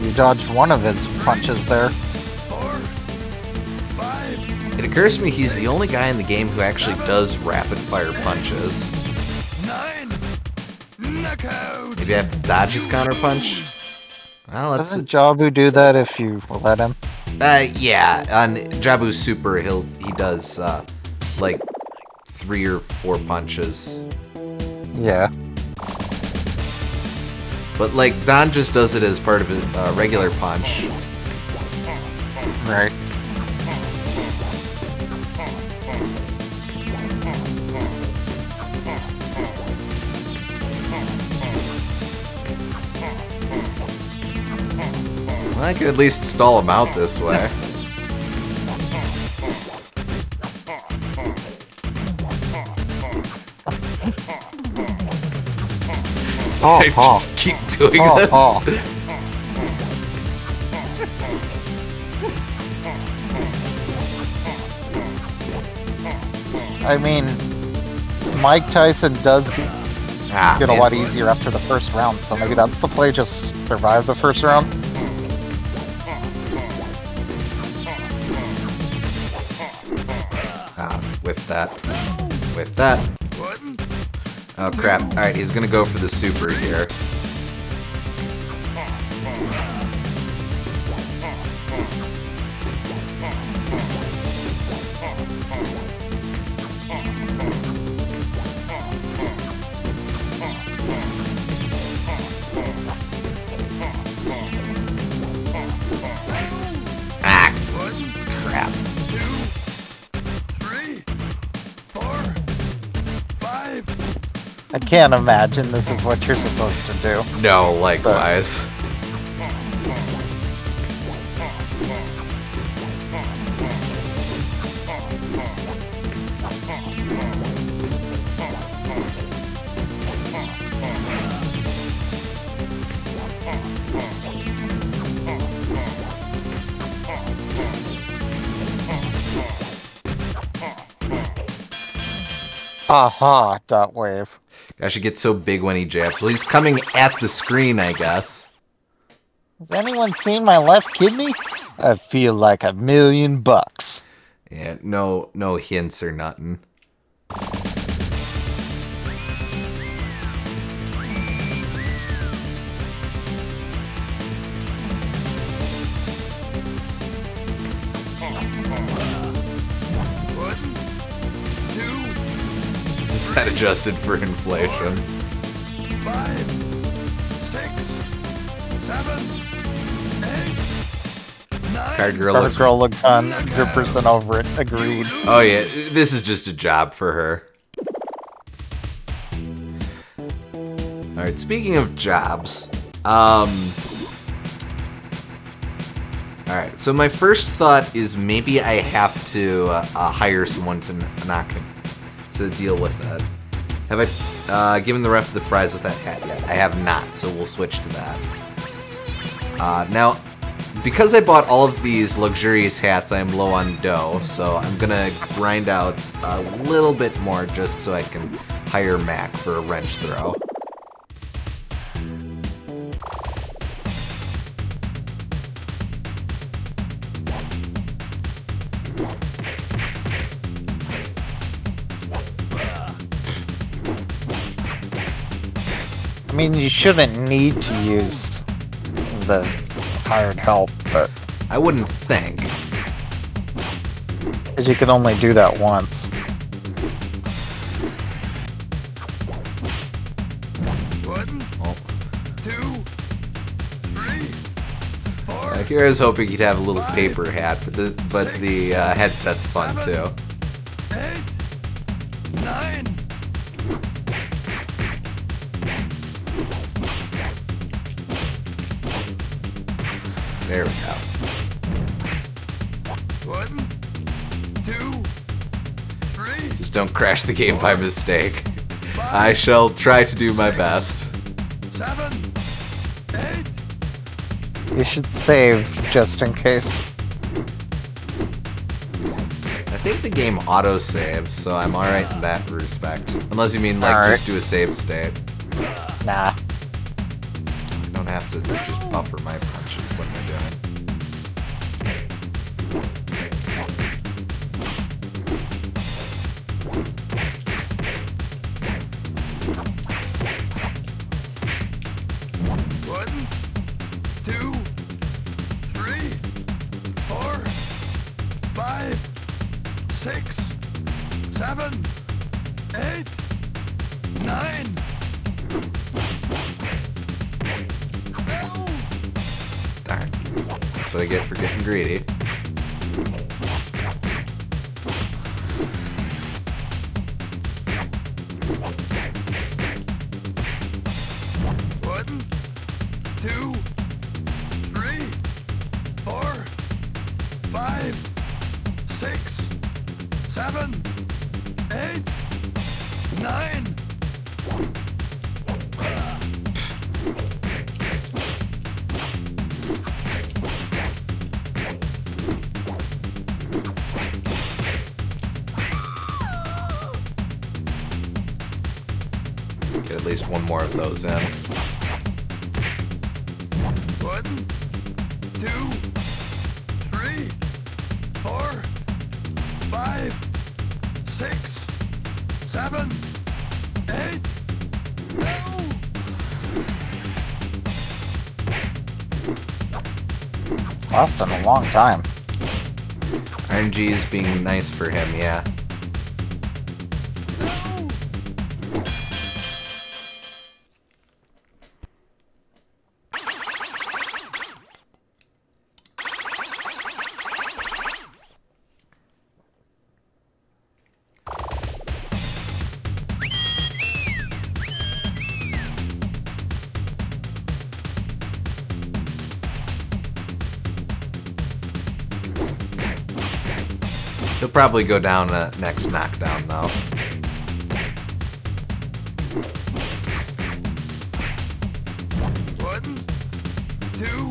Speaker 2: You dodged one of his punches there.
Speaker 3: 4, 5,
Speaker 1: It occurs to me he's the only guy in the game who actually does rapid-fire punches.
Speaker 3: 9. Knockout.
Speaker 1: Maybe I have to dodge his counterpunch? Well, let's...
Speaker 2: Doesn't Jabu do that if you let him?
Speaker 1: Yeah, on Jabu's super, he does, like, 3 or 4 punches.
Speaker 2: Yeah.
Speaker 1: But, like, Don just does it as part of his regular punch.
Speaker 2: Right.
Speaker 1: Well, I could at least stall him out this way. I just keep doing this.
Speaker 2: I mean, Mike Tyson does get a
Speaker 1: Man.
Speaker 2: lot easier after the first round, so maybe that's the play, just survive the first round.
Speaker 1: With that. With that. Oh crap. Alright, he's gonna go for the super here. Ah, crap.
Speaker 3: 2, 3, 4, 5.
Speaker 2: I can't imagine this is what you're supposed to do.
Speaker 1: No, likewise.
Speaker 2: Ha ha, dot wave.
Speaker 1: Gosh, he gets so big when he jabs. Well, he's coming at the screen, I guess.
Speaker 2: Has anyone seen my left kidney? I feel like $1,000,000.
Speaker 1: Yeah, no hints or nothing. Is that adjusted for inflation?
Speaker 3: 5, 6, 7, 8, 9.
Speaker 1: Card girl
Speaker 2: Card
Speaker 1: looks.
Speaker 2: girl looks 100% over it. Agreed.
Speaker 1: Oh yeah, this is just a job for her. All right. Speaking of jobs, all right. So my first thought is maybe I have to hire someone to to deal with that. Have I given the ref the fries with that hat yet? I have not, so we'll switch to that. Now, because I bought all of these luxurious hats, I am low on dough, so I'm gonna grind out a little bit more just so I can hire Mac for a wrench throw.
Speaker 2: I mean, you shouldn't need to use the hired help, but
Speaker 1: I wouldn't think.
Speaker 2: because you can only do that once.
Speaker 3: 1,
Speaker 1: Oh.
Speaker 3: 2, 3, 4,
Speaker 1: Here I was hoping he'd have a little paper hat, but the headset's fun too.
Speaker 3: 8, 9.
Speaker 1: There we go.
Speaker 3: 1, 2, 3,
Speaker 1: Just don't crash the game by mistake. I shall try to do my best.
Speaker 3: 7, 8.
Speaker 2: You should save just in case.
Speaker 1: I think the game auto-saves, so I'm alright in that respect. Unless you mean, like,
Speaker 2: Alright.
Speaker 1: just do a save state.
Speaker 2: Nah.
Speaker 1: I don't have to just buffer my punches when we're doing.
Speaker 3: One, 2, 3, 4, 5, 6, 7, 8, 9.
Speaker 1: Darn. That's what I get for getting greedy.
Speaker 3: One, 2, 3, 4, 5, 6, 7, 8, 9.
Speaker 1: Get at least one more of those in.
Speaker 3: 1, 2, 3, 4, 5, 6, 7, 8.
Speaker 2: Lasting a long time.
Speaker 1: RNG is being nice for him, yeah. He'll probably go down next knockdown, though.
Speaker 3: One, 2,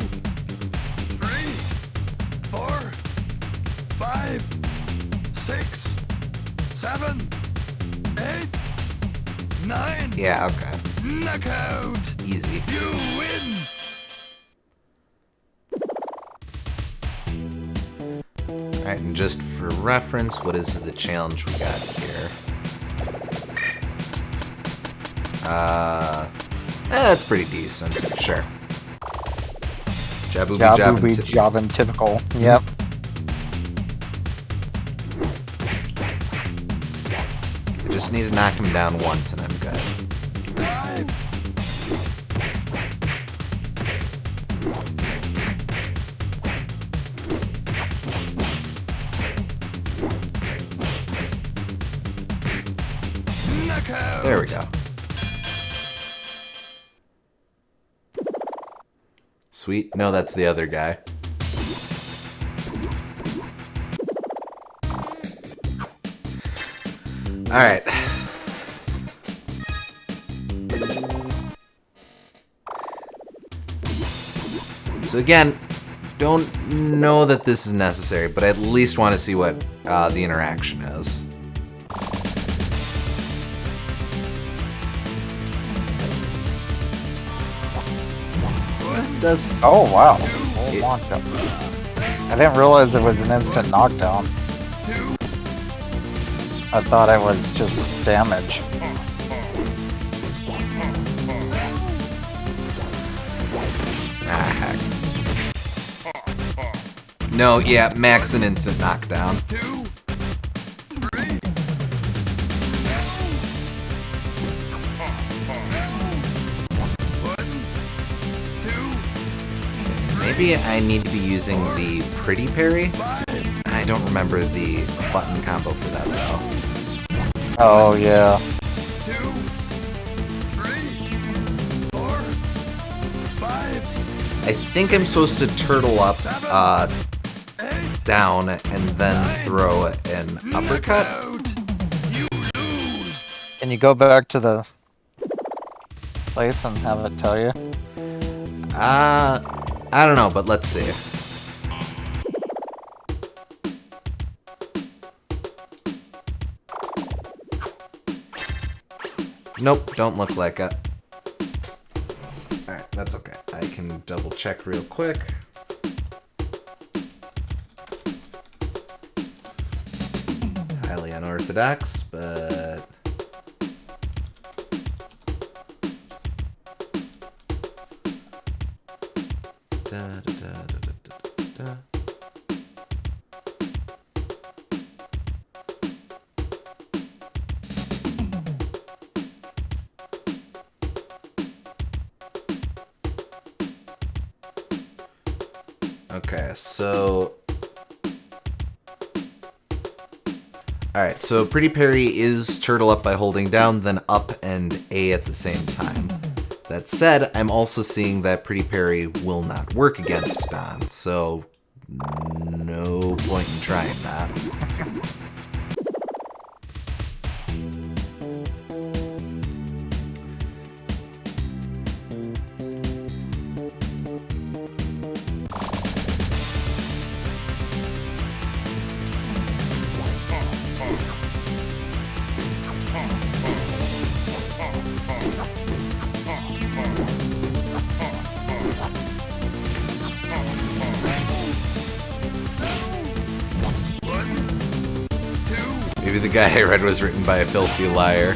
Speaker 3: 3, 4, 5, 6, 7, 8.
Speaker 1: Yeah, okay.
Speaker 3: Knockout.
Speaker 1: Easy.
Speaker 3: You win.
Speaker 1: Alright, and just for reference, what is the challenge we got here? That's pretty decent. Sure.
Speaker 2: Jabooby Jobbin typical. Yep.
Speaker 1: I just need to knock him down once and I'm good.
Speaker 3: 5. Knockout.
Speaker 1: There we go. Sweet. No, that's the other guy. Alright. So again, don't know that this is necessary, but I at least want to see what the interaction is. Does
Speaker 2: Oh wow. Full knockdown. I didn't realize it was an instant knockdown. I thought it was just damage.
Speaker 1: heck. No, yeah, max an instant knockdown.
Speaker 3: 2, 3. 1, 2.
Speaker 1: Maybe I need to be using the pretty parry. I don't remember the button combo for that though.
Speaker 2: Oh yeah.
Speaker 3: 2, 3, 4, 5,
Speaker 1: I think I'm supposed to turtle up,
Speaker 3: 8.
Speaker 1: down, and then throw an uppercut.
Speaker 3: You lose.
Speaker 2: Can you go back to the place and have it tell you?
Speaker 1: I don't know, but let's see. Nope, don't look like it. Alright, that's okay. I can double check real quick. Highly unorthodox, but... Da, da, da, da, da, da, da. Okay, so... Alright, so Pretty Parry is turtle up by holding down, then up and A at the same time. That said, I'm also seeing that Pretty Parry will not work against Don, so no point in trying that. Maybe the guy I read was written by a filthy liar.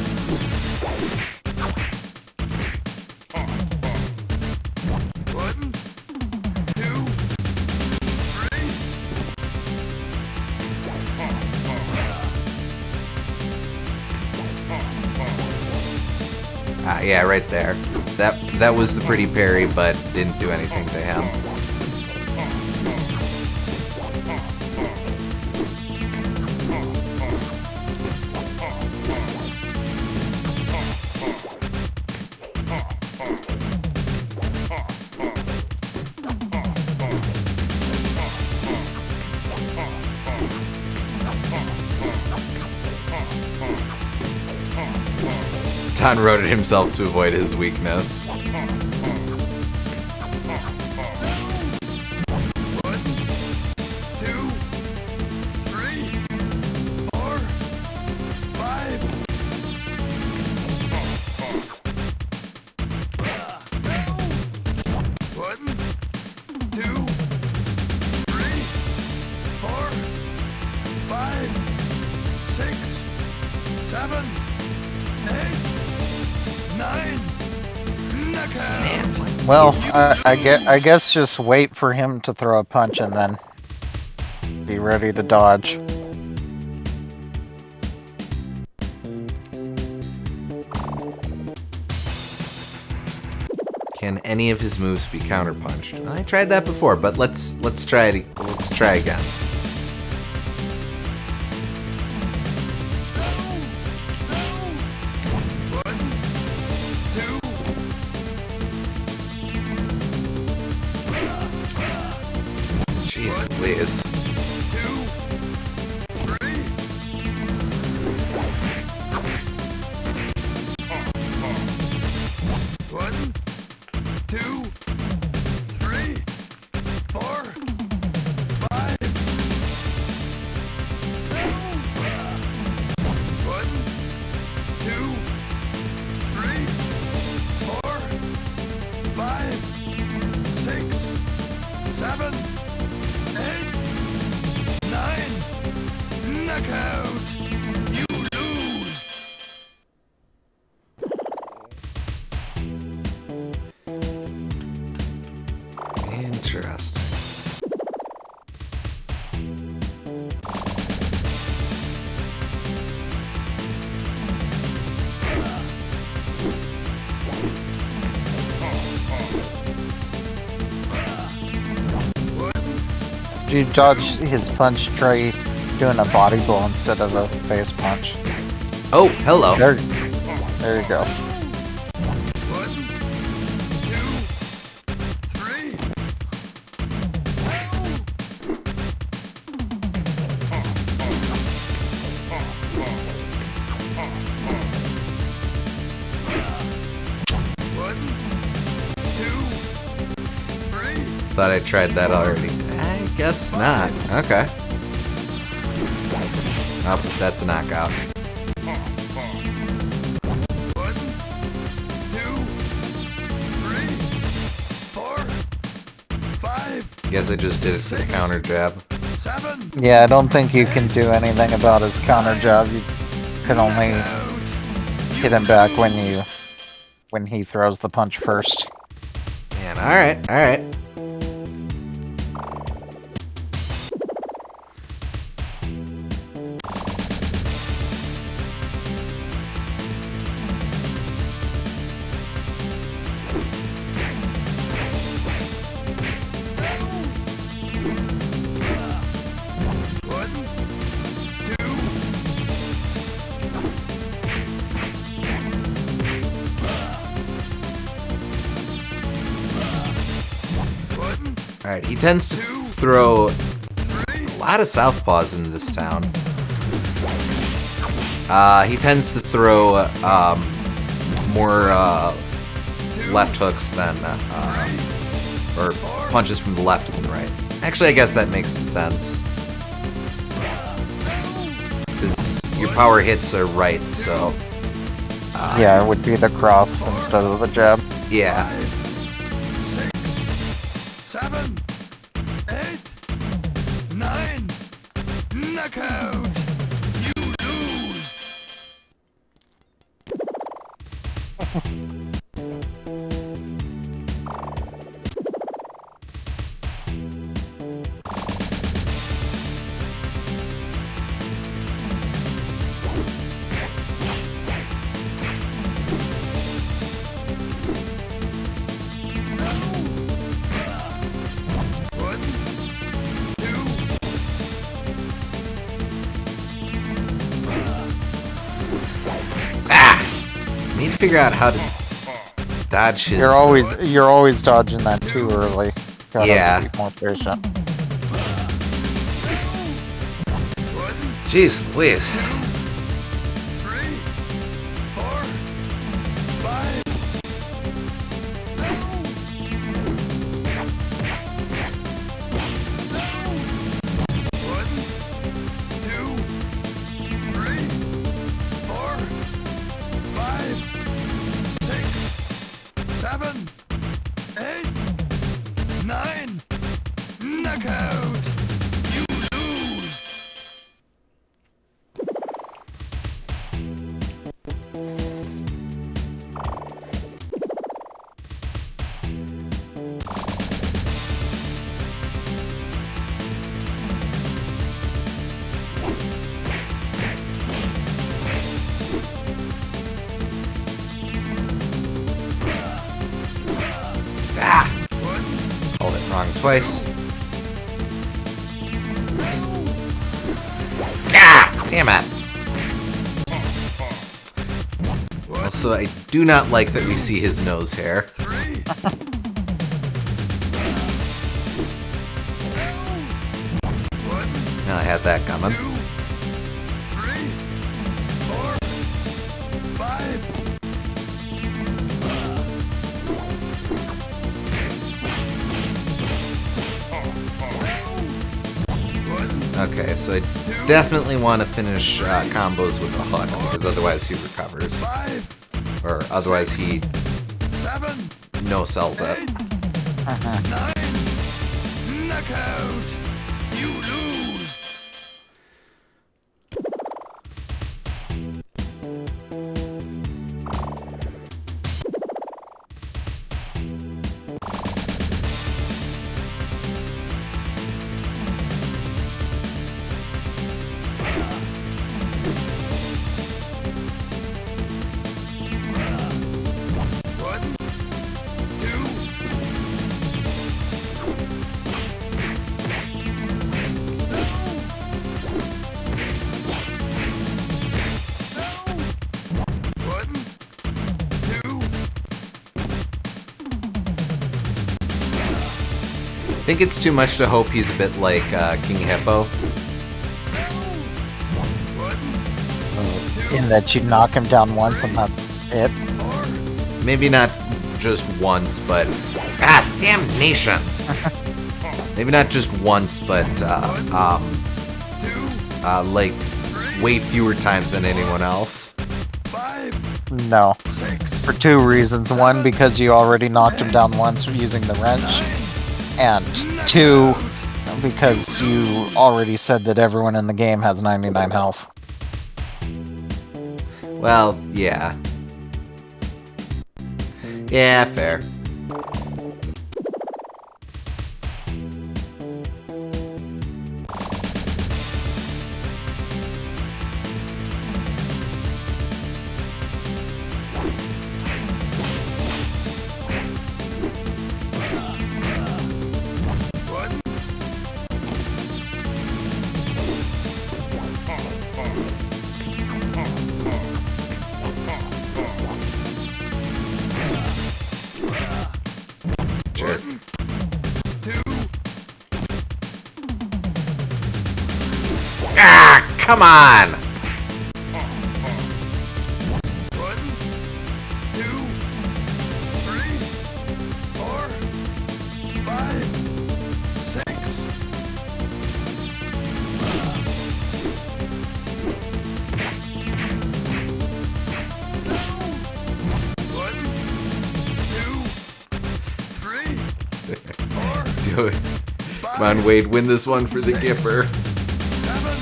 Speaker 1: Ah, yeah, right there. That was the Pretty Parry, but didn't do anything to him. Don wrote it himself to avoid his weakness.
Speaker 3: 1, 2, 3, 4, 5.
Speaker 2: Well, I guess just wait for him to throw a punch and then be ready to dodge.
Speaker 1: Can any of his moves be counterpunched? I tried that before, but let's try it. Let's try again. Jeez Louise. Interesting.
Speaker 2: Do you dodge his punch, try doing a body blow instead of a face punch?
Speaker 1: Oh, hello.
Speaker 2: There you go.
Speaker 1: Thought I tried that already. I guess not. Okay. Oh, that's a knockout. Guess I just did it for the counter jab.
Speaker 2: Yeah, I don't think you can do anything about his counter jab. You can only hit him back when he throws the punch first.
Speaker 1: Man, alright, alright. Alright, he tends to throw a lot of southpaws into this town. He tends to throw more left hooks than, or punches from the left than the right. Actually, I guess that makes sense. Because your power hits are right, so...
Speaker 2: yeah, it would be the cross instead of the jab.
Speaker 1: Yeah.
Speaker 3: 7, 8, 9, knockout! You lose!
Speaker 1: Need to figure out how to dodge his...
Speaker 2: You're always dodging that too early. Gotta be more patient.
Speaker 1: Jeez Louise.
Speaker 3: 3, 4, 5. Knockout! You lose!
Speaker 1: twice. Ah! Damn it! Also, I do not like that we see his nose hair. Well, I had that coming.
Speaker 3: 2, 3, 4, 5.
Speaker 1: Okay, so I definitely want to finish combos with a hook, because otherwise he recovers.
Speaker 3: 5,
Speaker 1: Or otherwise he
Speaker 3: 7,
Speaker 1: no-sells it.
Speaker 3: 9. Knockout. You lose.
Speaker 1: I think it's too much to hope he's a bit like King Hippo.
Speaker 2: In that you knock him down once and that's it.
Speaker 1: Maybe not just once, but... Ah, damnation! Maybe not just once, but, like, way fewer times than anyone else.
Speaker 2: No. For two reasons. One, because you already knocked him down once using the wrench. And two, because you already said that everyone in the game has 99 health.
Speaker 1: Well, yeah. Yeah, fair. Come on!
Speaker 3: 1, 2, 3, 4, 5, 6.
Speaker 1: Do it. Come on, Wade, win this one for the Gipper.
Speaker 3: 7,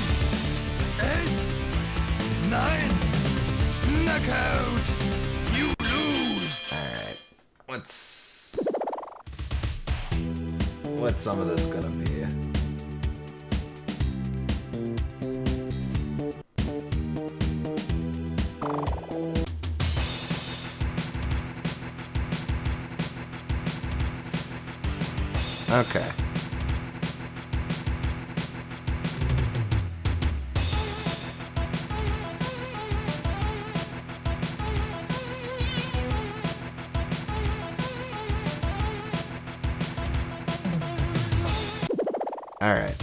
Speaker 3: 8, 9. Knockout. You lose.
Speaker 1: Alright. What's some of this gonna be? Okay. All right.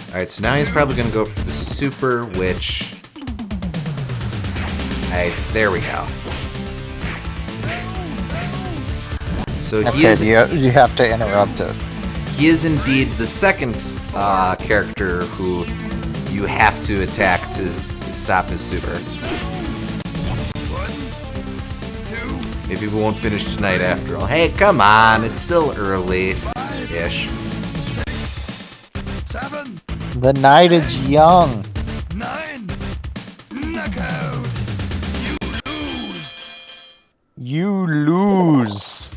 Speaker 1: Alright, so now he's probably going to go for the super, which... there we go. So he
Speaker 2: okay,
Speaker 1: is...
Speaker 2: you have to interrupt it.
Speaker 1: He is indeed the second character who you have to attack to stop his super. Maybe we won't finish tonight after all. Hey, come on, it's still early-ish.
Speaker 3: 7,
Speaker 2: The night is young.
Speaker 3: 9, knockout. You lose.
Speaker 2: You lose.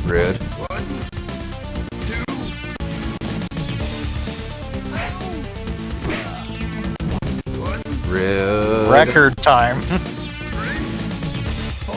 Speaker 1: Rude.
Speaker 3: 1, 2, 1,
Speaker 1: Rude.
Speaker 2: Record time.
Speaker 3: 3, 4.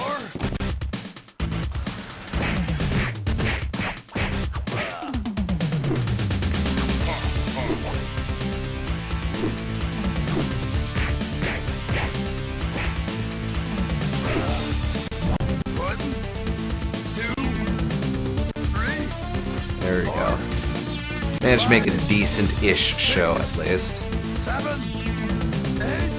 Speaker 1: There we go. Managed to make it a decent-ish show, at least.
Speaker 3: 7, 8,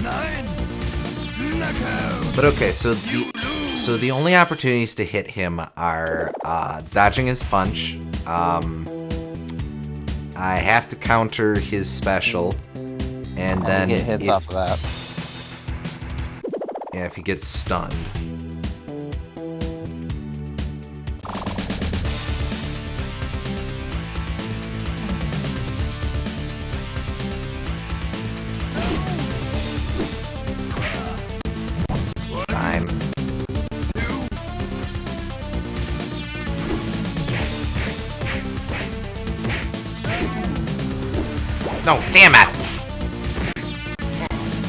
Speaker 3: 9, knockout.
Speaker 1: But okay, so the only opportunities to hit him are dodging his punch. I have to counter his special, and then
Speaker 2: get hits
Speaker 1: if,
Speaker 2: off of that.
Speaker 1: yeah, if he gets stunned. Fine. No, damn it!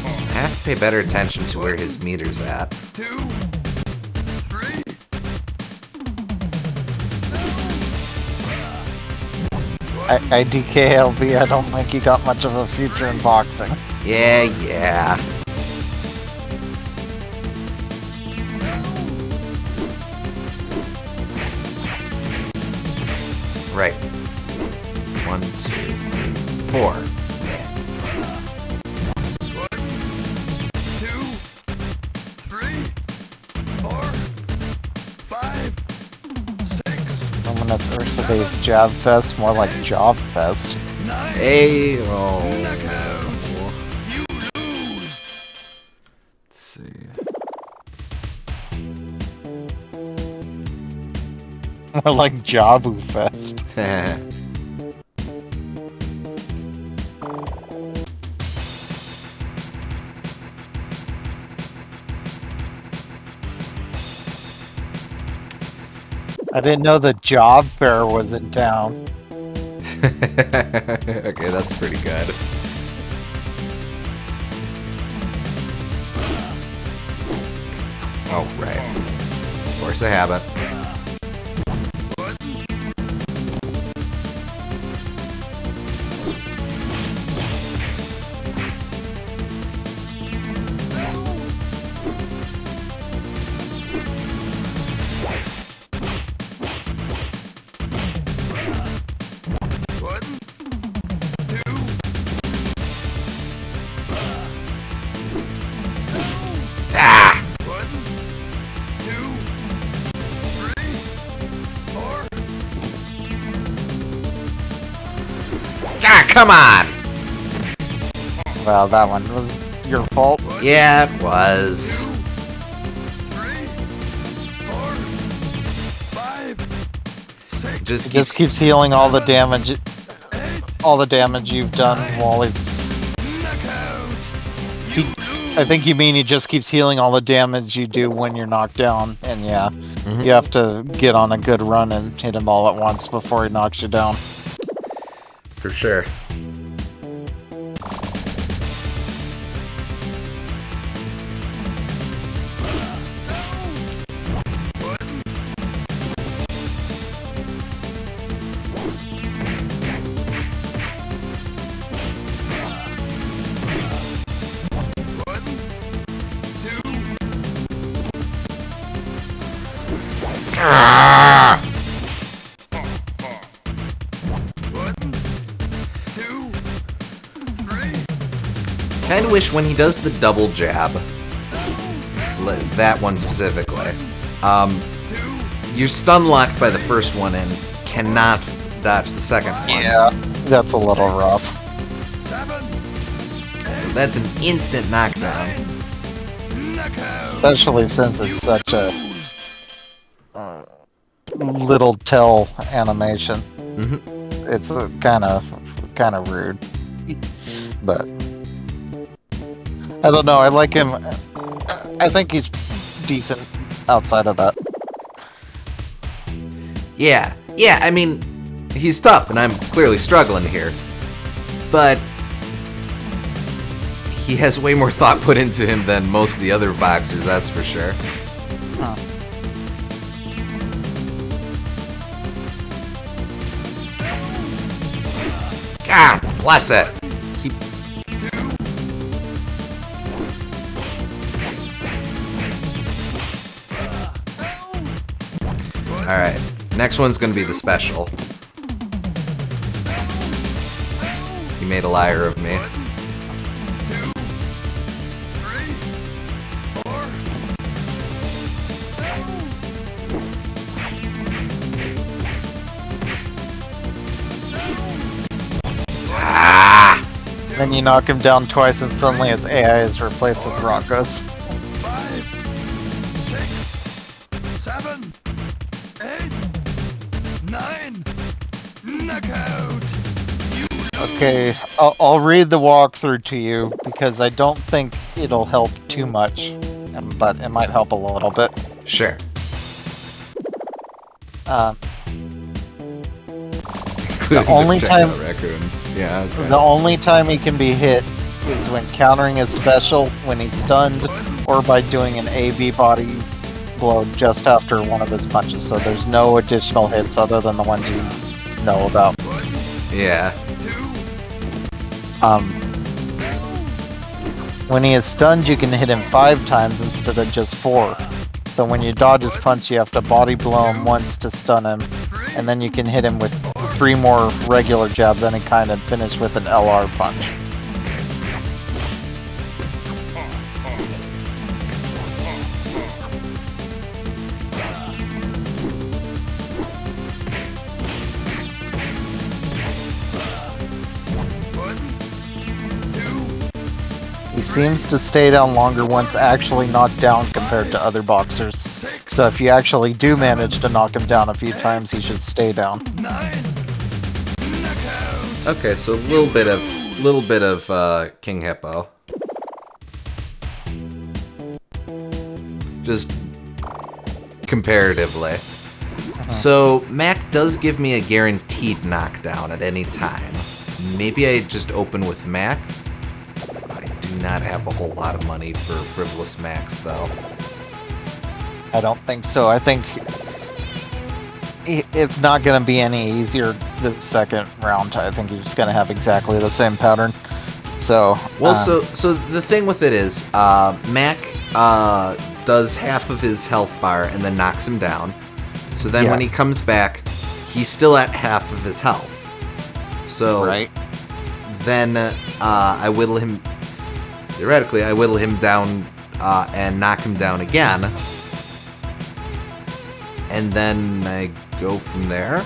Speaker 1: I have to pay better attention to where his meter's at.
Speaker 3: 2, 3.
Speaker 2: IDKLB, I don't think he got much of a future in boxing.
Speaker 1: Yeah. Right. 1, 2, 3, 4.
Speaker 3: 1, 2, 3, 4, 5, 6,
Speaker 2: Luminous Ursade's Jab Fest, more like Job Fest.
Speaker 3: 9,
Speaker 1: Hey, oh.
Speaker 3: knockout. You lose.
Speaker 1: Let's see.
Speaker 2: More like Jabu Fest. I didn't know the job fair was in town.
Speaker 1: Okay, that's pretty good. Oh, right. Force a habit. Ah!
Speaker 3: 1, 2, 3, 4.
Speaker 1: Ah, come on!
Speaker 2: Well, that one was your fault.
Speaker 1: Yeah, it was.
Speaker 3: 3, 4, 5, 6,
Speaker 1: Just
Speaker 2: It just keeps healing all the damage you've done while he's...
Speaker 3: knockout.
Speaker 2: I think you mean he just keeps healing all the damage you do when you're knocked down, and yeah, you have to get on a good run and hit him all at once before he knocks you down.
Speaker 1: For sure. Ah! Kind of wish when he does the double jab, that one specifically, you're stun locked by the first one and cannot dodge the second one.
Speaker 2: Yeah, that's a little rough.
Speaker 3: 7,
Speaker 1: So that's an instant knockdown.
Speaker 3: knockout.
Speaker 2: Especially since it's such a little tell animation.
Speaker 1: Mhm.
Speaker 2: It's kind of rude, but I don't know. I like him. I think he's decent outside of that.
Speaker 1: Yeah, I mean, he's tough, and I'm clearly struggling here. But he has way more thought put into him than most of the other boxers, that's for sure.
Speaker 2: Huh.
Speaker 1: God bless it. Keep... Alright, next one's gonna be the special. He made a liar of me.
Speaker 3: 1, 2, 3, 4.
Speaker 1: Ah!
Speaker 2: Then you knock him down twice, and suddenly its AI is replaced with Rocco's.
Speaker 3: 5, 6, 7, 8, 9. Knockout.
Speaker 2: Okay, I'll read the walkthrough to you because I don't think it'll help too much, but it might help a little bit.
Speaker 1: Sure.
Speaker 2: The only
Speaker 1: Check
Speaker 2: time-
Speaker 1: out raccoons. Yeah, okay.
Speaker 2: The only time he can be hit is when countering his special, when he's stunned, or by doing an AB body blow just after one of his punches. So there's no additional hits other than the ones you know about.
Speaker 1: Yeah.
Speaker 2: When he is stunned, you can hit him 5 times instead of just 4. So when you dodge his punch, you have to body blow him once to stun him, and then you can hit him with 3 more regular jabs any kind and finish with an LR punch. He seems to stay down longer once actually knocked down compared to other boxers. So if you actually do manage to knock him down a few times, he should stay down.
Speaker 3: 9. Knockout.
Speaker 1: Okay, so a little bit of King Hippo. Just comparatively. So Mac does give me a guaranteed knockdown at any time. Maybe I just open with Mac. I do not have a whole lot of money for frivolous Macs though.
Speaker 2: I don't think so. I think it's not going to be any easier the second round. I think he's just going to have exactly the same pattern. So
Speaker 1: Well, so the thing with it is, Mac does half of his health bar and then knocks him down. So then when he comes back, he's still at half of his health. So
Speaker 2: right.
Speaker 1: then I whittle him. Theoretically, I whittle him down and knock him down again, and then I go from there.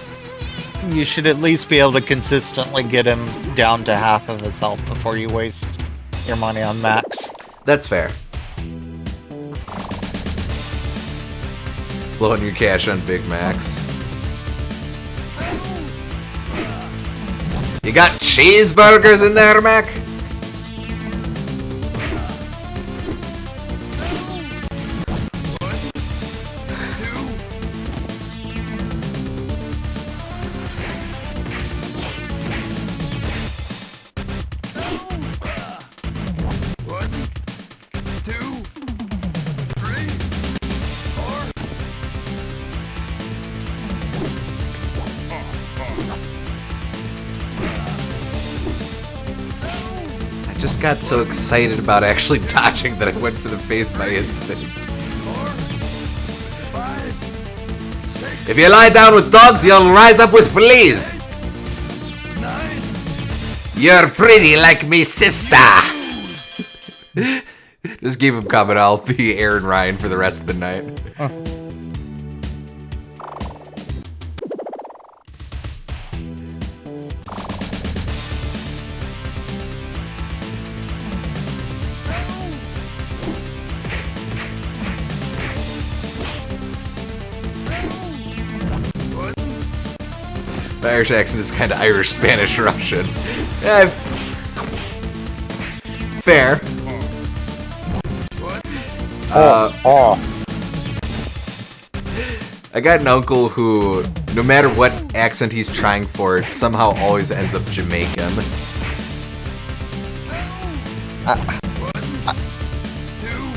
Speaker 2: You should at least be able to consistently get him down to half of his health before you waste your money on Max.
Speaker 1: That's fair. Blowing your cash on Big Macs. You got cheeseburgers in there, Mac? Just got so excited about actually dodging that I went for the face by instinct.
Speaker 3: 4, 5, 6,
Speaker 1: If you lie down with dogs, you'll rise up with fleas.
Speaker 3: 9.
Speaker 1: You're pretty like me sister. Just keep him coming. I'll be Aaron Ryan for the rest of the night. My Irish accent is kind of Irish, Spanish, Russian. Eh, fair. I got an uncle who, no matter what accent he's trying for, somehow always ends up Jamaican.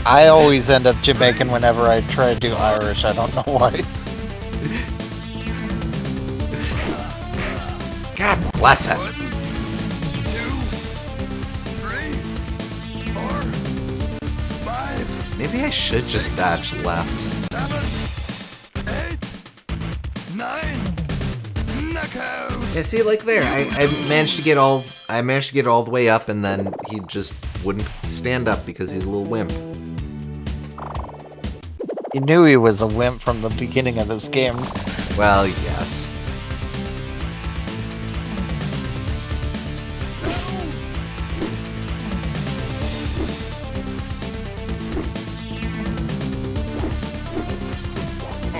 Speaker 2: I always end up Jamaican whenever I try to do Irish. I don't know why.
Speaker 1: God bless it.
Speaker 3: 1, 2, 3, 4, 5,
Speaker 1: Maybe I should just dodge left.
Speaker 3: 7, 8, 9, knockout.
Speaker 1: Yeah, see, like there, I managed to get all the way up, and then he just wouldn't stand up because he's a little wimp.
Speaker 2: You knew he was a wimp from the beginning of this game.
Speaker 1: Well, yes.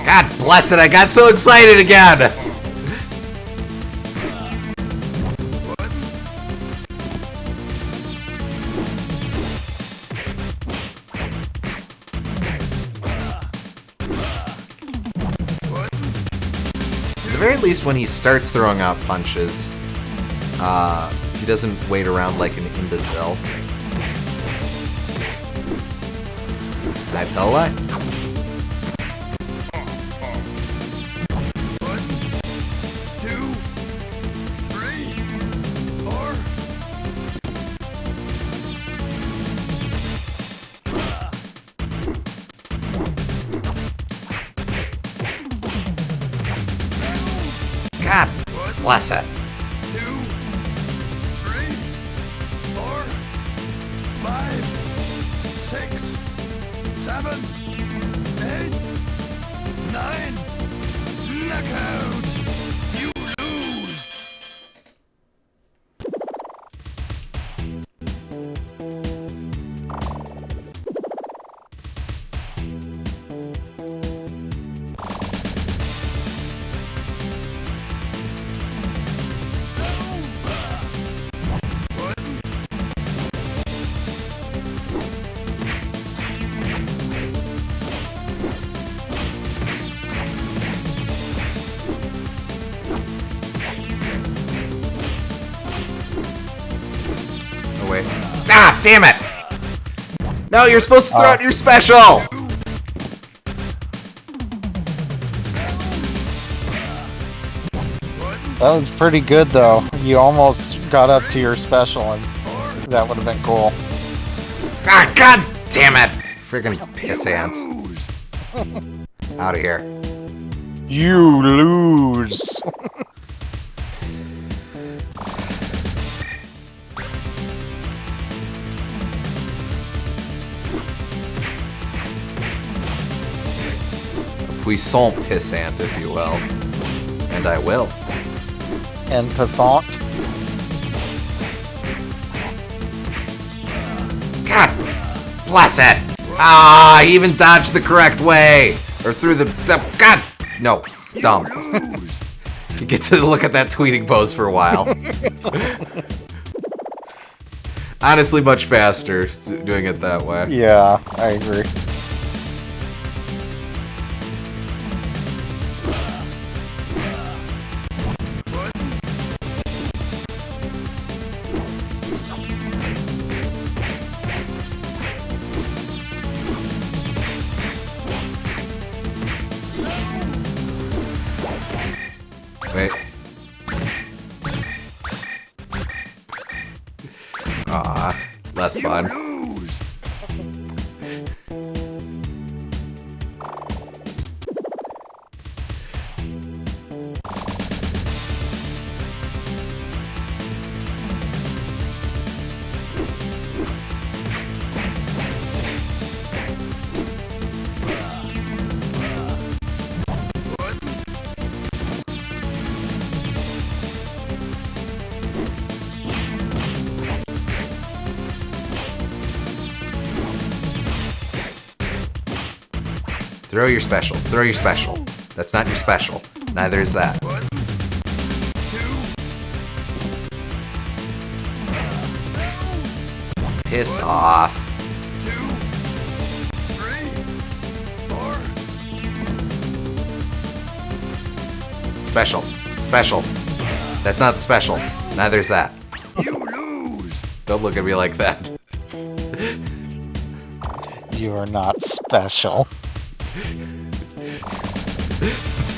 Speaker 1: God bless it, I got so excited again! At the very least, when he starts throwing out punches, he doesn't wait around like an imbecile. Can I tell a lie?
Speaker 3: 1, 2, 3, 4.
Speaker 1: God bless it.
Speaker 3: 2, 3, 4, 5, 6, 7, 8, 9, knockout. You lose.
Speaker 1: Oh, wait. Ah, damn it! No, you're supposed to throw out your special!
Speaker 2: That was pretty good, though. You almost got up to your special, and that would have been cool.
Speaker 1: Ah, god damn it! Friggin' piss ants. Out of here.
Speaker 2: You lose.
Speaker 1: Puissant pissant, if you will. And I will.
Speaker 2: And passant.
Speaker 1: God bless it! Ah, he even dodged the correct way! Or through the... God! No. Dumb. You get to look at that tweeting pose for a while. Honestly, much faster doing it that way.
Speaker 2: Yeah, I agree.
Speaker 1: Wait. Ah, less fun.
Speaker 3: Lose.
Speaker 1: Throw your special. Throw your special. That's not your special. Neither is that. Piss off.
Speaker 3: 2, 3, 4.
Speaker 1: Special. Special. That's not the special. Neither's that.
Speaker 3: You lose.
Speaker 1: Don't look at me like that.
Speaker 2: You are not special.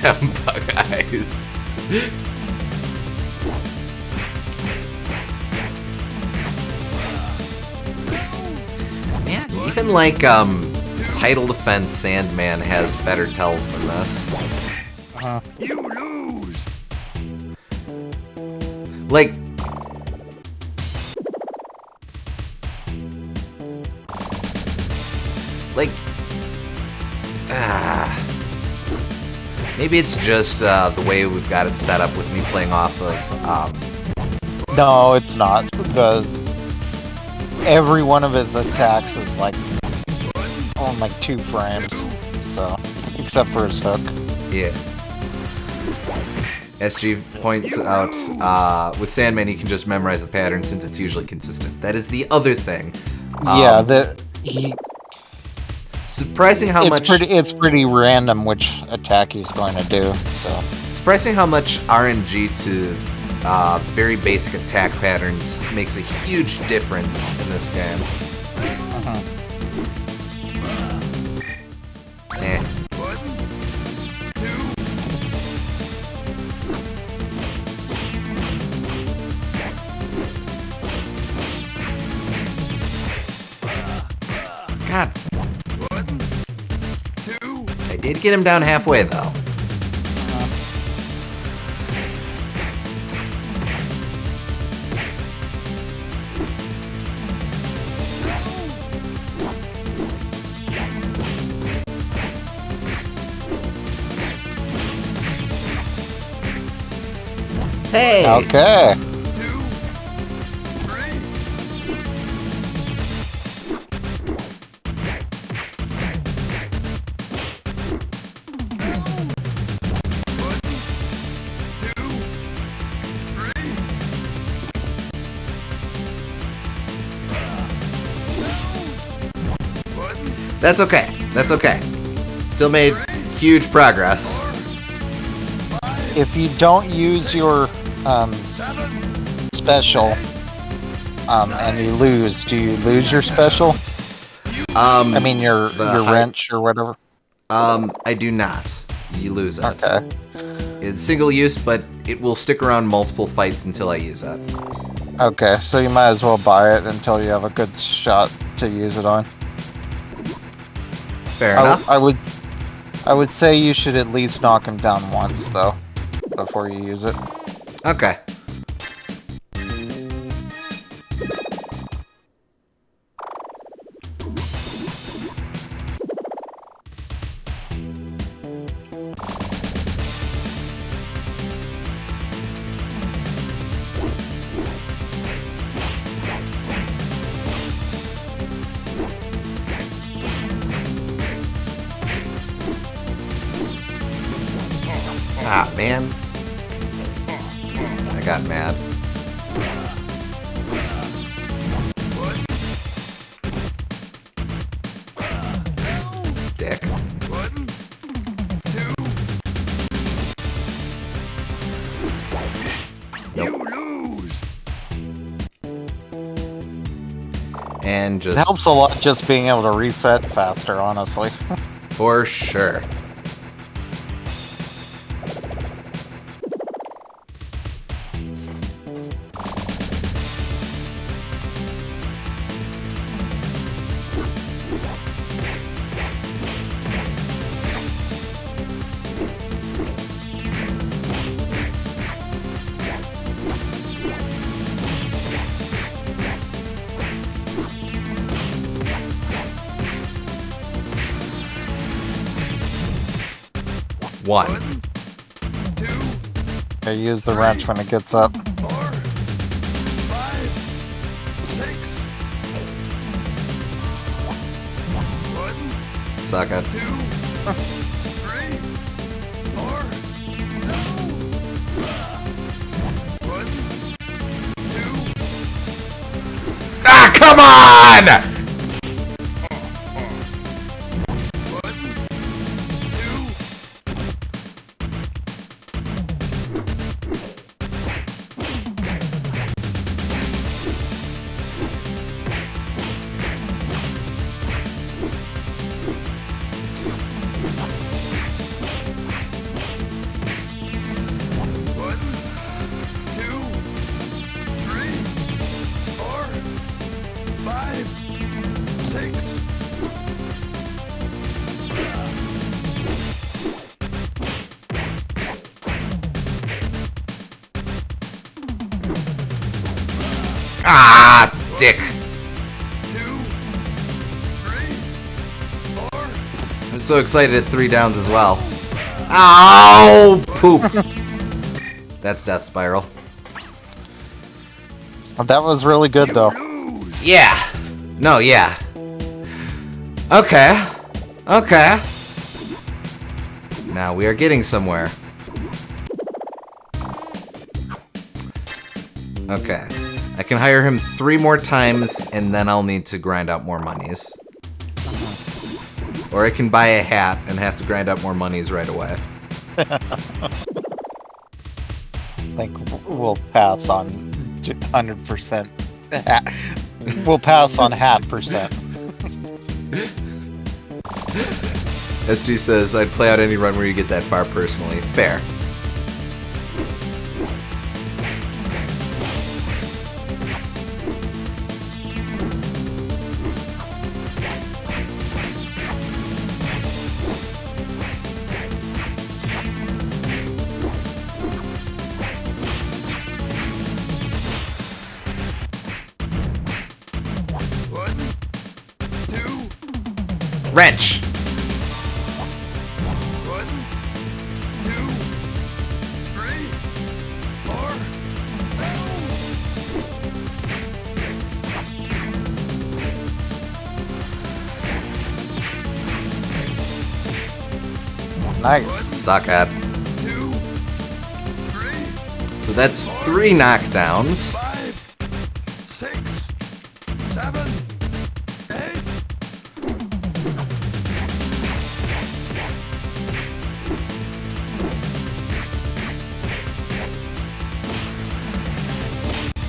Speaker 1: Them bug eyes. Man, even like Title Defense Sandman has better tells than this.
Speaker 3: You lose.
Speaker 1: Like, maybe it's just the way we've got it set up with me playing off of,
Speaker 2: No, it's not. Every one of his attacks is like on like 2 frames, so except for his hook.
Speaker 1: yeah. SG points out, with Sandman you can just memorize the pattern since it's usually consistent. That is the other thing.
Speaker 2: Yeah,
Speaker 1: Surprising how much...
Speaker 2: It's pretty random which attack he's going to do, so...
Speaker 1: Surprising how much RNG to very basic attack patterns makes a huge difference in this game. Eh.
Speaker 3: 1, 2.
Speaker 1: God,
Speaker 3: 1, 2.
Speaker 1: I did get him down halfway though. Hey!
Speaker 2: Okay.
Speaker 3: 2, 3.
Speaker 1: That's okay. That's okay. Still made huge progress.
Speaker 2: If you don't use your special and you lose, do you lose your special? I mean your wrench or whatever.
Speaker 1: I do not. You lose it.
Speaker 2: Okay.
Speaker 1: It's single use, but it will stick around multiple fights until I use it.
Speaker 2: Okay, so you might as well buy it until you have a good shot to use it on.
Speaker 1: Fair enough.
Speaker 2: I would say you should at least knock him down once though, before you use it.
Speaker 1: Okay. Ah, man. I got mad. Dick.
Speaker 3: 1, 2. You lose.
Speaker 1: And just...
Speaker 2: It helps a lot just being able to reset faster, honestly.
Speaker 1: For sure. One.
Speaker 3: 2,
Speaker 2: I use the wrench when it gets up.
Speaker 3: 4, 5, 6. 1,
Speaker 1: Suck it.
Speaker 3: 2, 3, 4. 1, 2.
Speaker 1: Ah, come on! on! Ah, dick. 2, 3, 4. I'm so excited at 3 downs as well. Ow! Poop. That's Death Spiral.
Speaker 2: That was really good, though.
Speaker 1: Yeah. No, yeah. Okay. Okay. Now we are getting somewhere. Okay. I can hire him 3 more times, and then I'll need to grind out more monies. Or I can buy a hat and have to grind out more monies right away.
Speaker 2: I think we'll pass on 100%. We'll pass on hat percent.
Speaker 1: SG says, I'd play out any run where you get that far personally. Fair. Wrench! 1, 2, 3, 4.
Speaker 2: Nice.
Speaker 1: Suck at. 2, 3. So that's 3 knockdowns. 5, 6, 7, 8.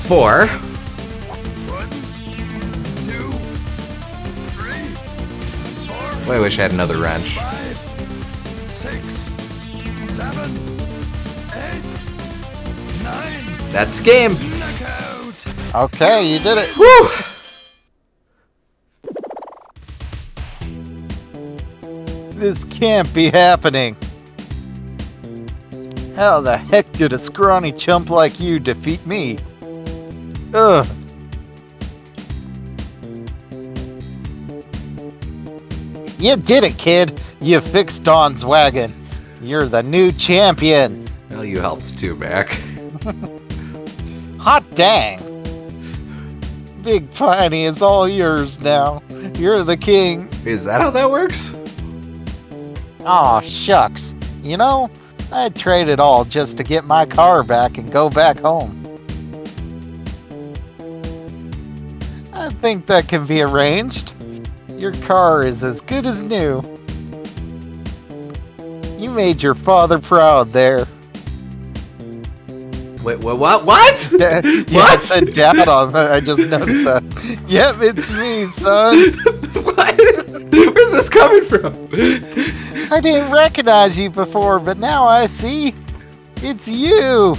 Speaker 1: 4. 1, 2, 3, 4. Boy, I wish I had another wrench. 5, 6, 7, 8, 9. That's game. Knockout.
Speaker 2: Okay, you did it.
Speaker 1: Woo!
Speaker 2: This can't be happening. How the heck did a scrawny chump like you defeat me? Ugh. You did it, kid. You fixed Dawn's wagon. You're the new champion.
Speaker 1: Well, you helped too, Mac.
Speaker 2: Hot dang. Big Piney is all yours now. You're the king.
Speaker 1: Is that how that works?
Speaker 2: Aw, shucks. You know, I'd trade it all just to get my car back and go back home. I think that can be arranged. Your car is as good as new. You made your father proud there.
Speaker 1: Wait, what? What?
Speaker 2: Yeah,
Speaker 1: What?
Speaker 2: I said dad on that. I just noticed that. Yep, it's me, son.
Speaker 1: What? Where's this coming from?
Speaker 2: I didn't recognize you before, but now I see. It's you.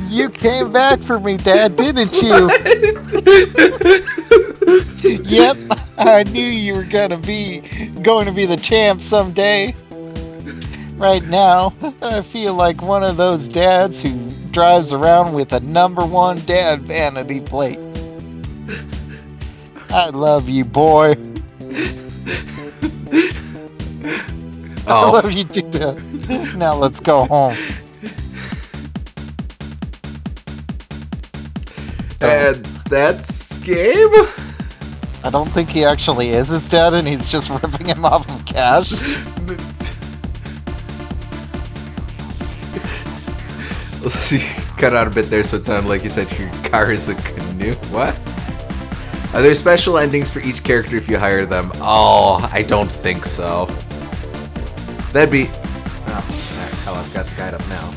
Speaker 2: You came back for me, Dad, didn't you? Yep, I knew you were going to be the champ someday. Right now, I feel like one of those dads who drives around with a #1 dad vanity plate. I love you, boy. I love you too, Dad. Now let's go home.
Speaker 1: And that's game?
Speaker 2: I don't think he actually is his dad, and he's just ripping him off of cash.
Speaker 1: Let's see. Cut out a bit there so it sounded like you said your car is a canoe. What? Are there special endings for each character if you hire them? Oh, I don't think so. That'd be... Oh, hell, I've got the guide up now.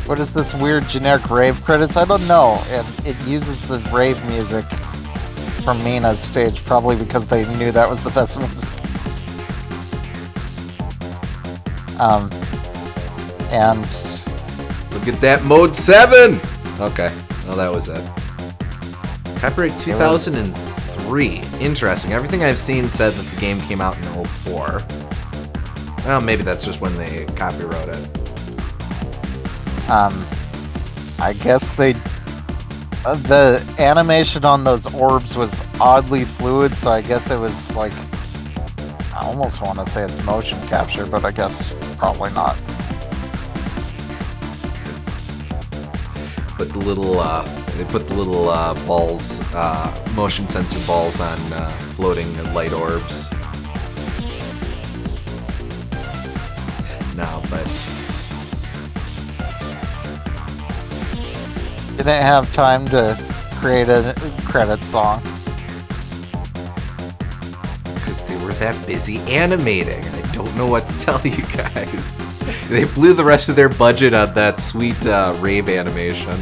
Speaker 2: What is this weird generic rave credits? I don't know. And it uses the rave music from Mina's stage, probably because they knew that was the best music. And...
Speaker 1: Look at that, mode 7! Okay, well that was it. Copyright 2003. Interesting. Everything I've seen said that the game came out in 04. Well, maybe that's just when they copyright it.
Speaker 2: I guess they... the animation on those orbs was oddly fluid, so I guess it was like... I almost want to say it's motion capture, but I guess probably not.
Speaker 1: Put the little, they put the little balls, motion sensor balls on floating light orbs. No, but...
Speaker 2: Didn't have time to create a credit song.
Speaker 1: Because they were that busy animating. I don't know what to tell you guys. They blew the rest of their budget on that sweet rave animation.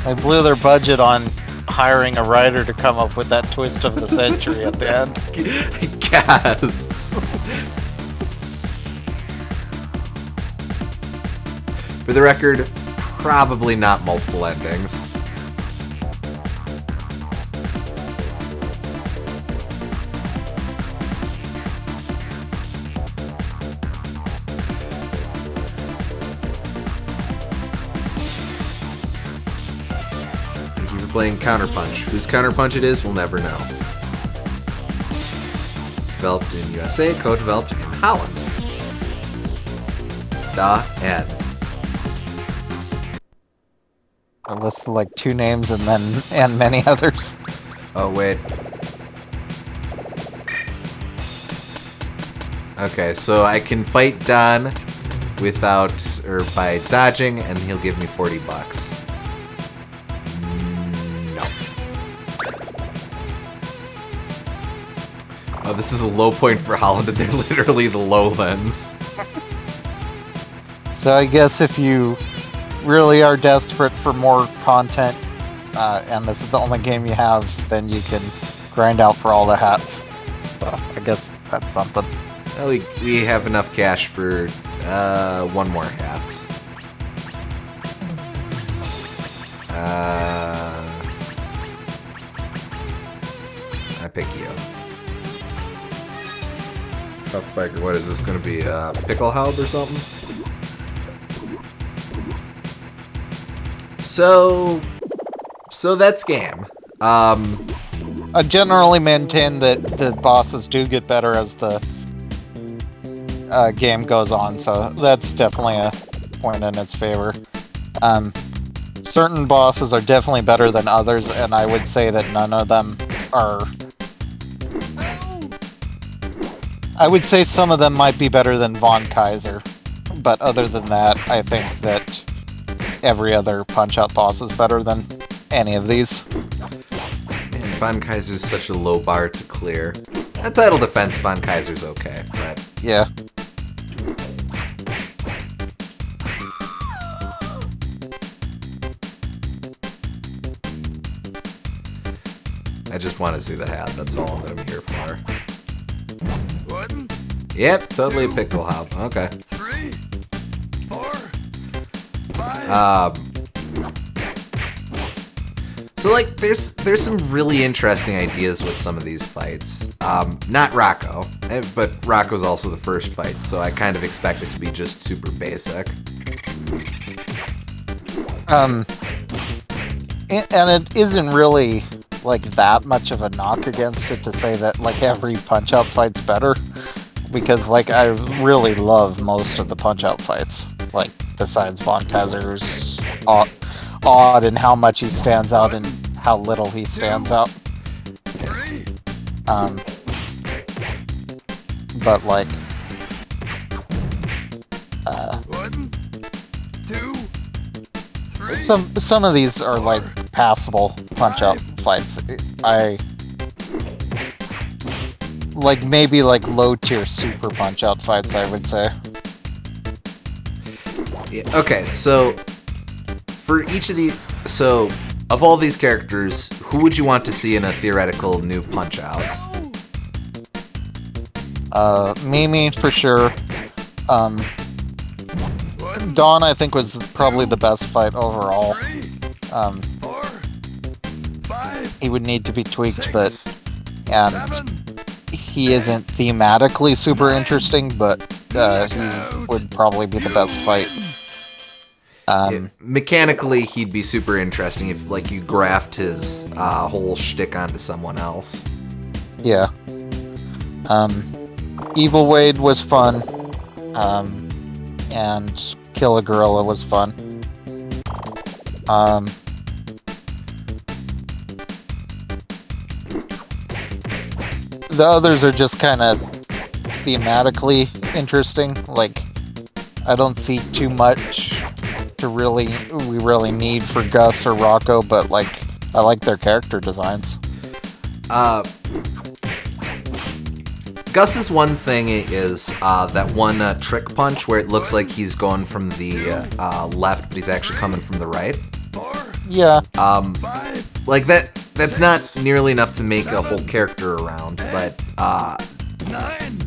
Speaker 2: They blew their budget on hiring a writer to come up with that twist of the century at the end.
Speaker 1: I guess. For the record, probably not multiple endings. Thank you for playing Counterpunch. Whose Counterpunch it is, we'll never know. Developed in USA, co-developed in Holland. Da Ed.
Speaker 2: I listed like 2 names and many others.
Speaker 1: Oh, wait. Okay, so I can fight Don without, or by dodging, and he'll give me 40 bucks. No. Oh, this is a low point for Holland, and they're literally the lowlands.
Speaker 2: So I guess if you really are desperate for more content, and this is the only game you have, then you can grind out for all the hats. So I guess that's something.
Speaker 1: Well, we have enough cash for 1 more hats. I pick you. Tough biker, what is this gonna be? Pickle Halb or something? So that's game.
Speaker 2: I generally maintain that the bosses do get better as the game goes on, so that's definitely a point in its favor. Certain bosses are definitely better than others, and I would say that none of them are... I would say some of them might be better than Von Kaiser, but other than that, I think that every other Punch-Out boss is better than any of these.
Speaker 1: Man, Von Kaiser's such a low bar to clear. At Title Defense, Von Kaiser's okay, but...
Speaker 2: Yeah.
Speaker 1: I just want to see the hat, that's all that I'm here for.
Speaker 3: 1,
Speaker 1: Yep, totally a Pickle Halb, okay.
Speaker 3: 3, 4, 5.
Speaker 1: So like, there's some really interesting ideas with some of these fights. Not Rocco, but Rocco's also the first fight, so I kind of expect it to be just super basic.
Speaker 2: And it isn't really like that much of a knock against it to say that like every Punch-Out fight's better, because like I really love most of the Punch-Out fights, like besides Von Kaiser's odd in how much he stands out and how little he stands out. But like
Speaker 3: 1, 2,
Speaker 2: some of these are like passable punch-out fights. I like maybe like low-tier super punch-out fights, I would say.
Speaker 1: Yeah, okay, so for each of these, so of all these characters, who would you want to see in a theoretical new Punch-Out?
Speaker 2: Mimi for sure. Dawn, I think, was probably the best fight overall. He would need to be tweaked, but he isn't thematically super interesting, but he would probably be the best fight.
Speaker 1: Yeah, mechanically, he'd be super interesting if, like, you graft his whole shtick onto someone else.
Speaker 2: Yeah. Evil Wade was fun, and Kill a Gorilla was fun. The others are just kind of thematically interesting. Like, I don't see too much we really need for Gus or Rocco, but like, I like their character designs.
Speaker 1: Gus's one thing is that one trick punch where it looks like he's going from the left, but he's actually coming from the right.
Speaker 2: Yeah.
Speaker 1: Like that's not nearly enough to make a whole character around, but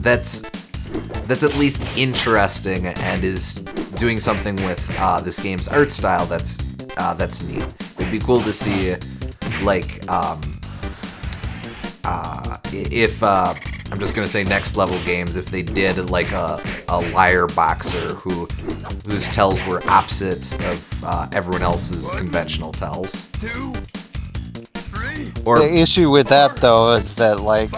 Speaker 1: that's at least interesting and is doing something with this game's art style that's neat. It'd be cool to see, like, if I'm just gonna say next level games, if they did like a liar boxer whose tells were opposite of everyone else's conventional tells. Or
Speaker 2: the issue with that though is that, like,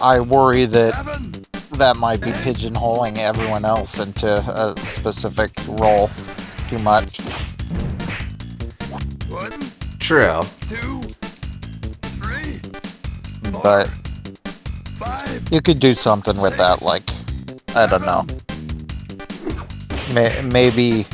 Speaker 2: I worry that might be pigeonholing everyone else into a specific role too much.
Speaker 1: True.
Speaker 2: But you could do something with that, like, I don't know. Maybe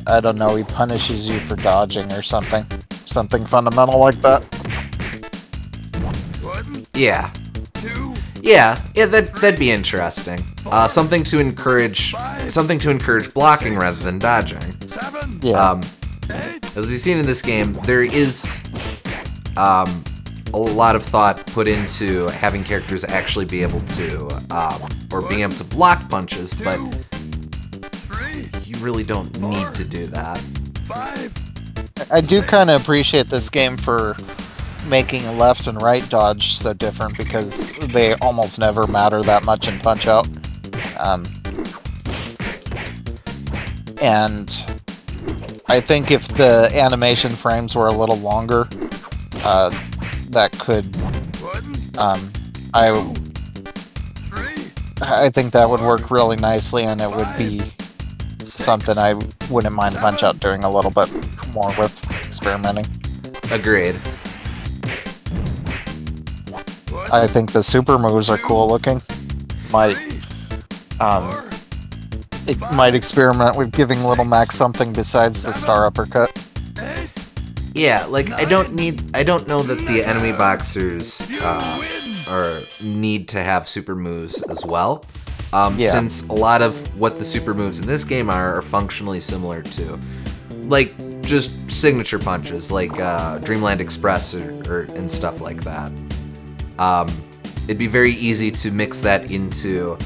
Speaker 2: I don't know, he punishes you for dodging or something. Something fundamental like that.
Speaker 1: Yeah. Yeah, that'd be interesting. Something to encourage blocking rather than dodging.
Speaker 2: Yeah.
Speaker 1: As we've seen in this game, there is a lot of thought put into having characters actually be able to, or being able to block punches, but you really don't need to do that.
Speaker 2: I do kind of appreciate this game for making left and right dodge so different, because they almost never matter that much in Punch-Out. And I think if the animation frames were a little longer, that could, I think that would work really nicely, and it would be something I wouldn't mind Punch-Out doing a little bit more with, experimenting.
Speaker 1: Agreed.
Speaker 2: I think the super moves are cool looking. It might experiment with giving Little Mac something besides the star uppercut.
Speaker 1: Yeah, like, I don't know that the enemy boxers need to have super moves as well. Since a lot of what the super moves in this game are functionally similar to, like, just signature punches, like Dreamland Express or and stuff like that. It'd be very easy to mix that into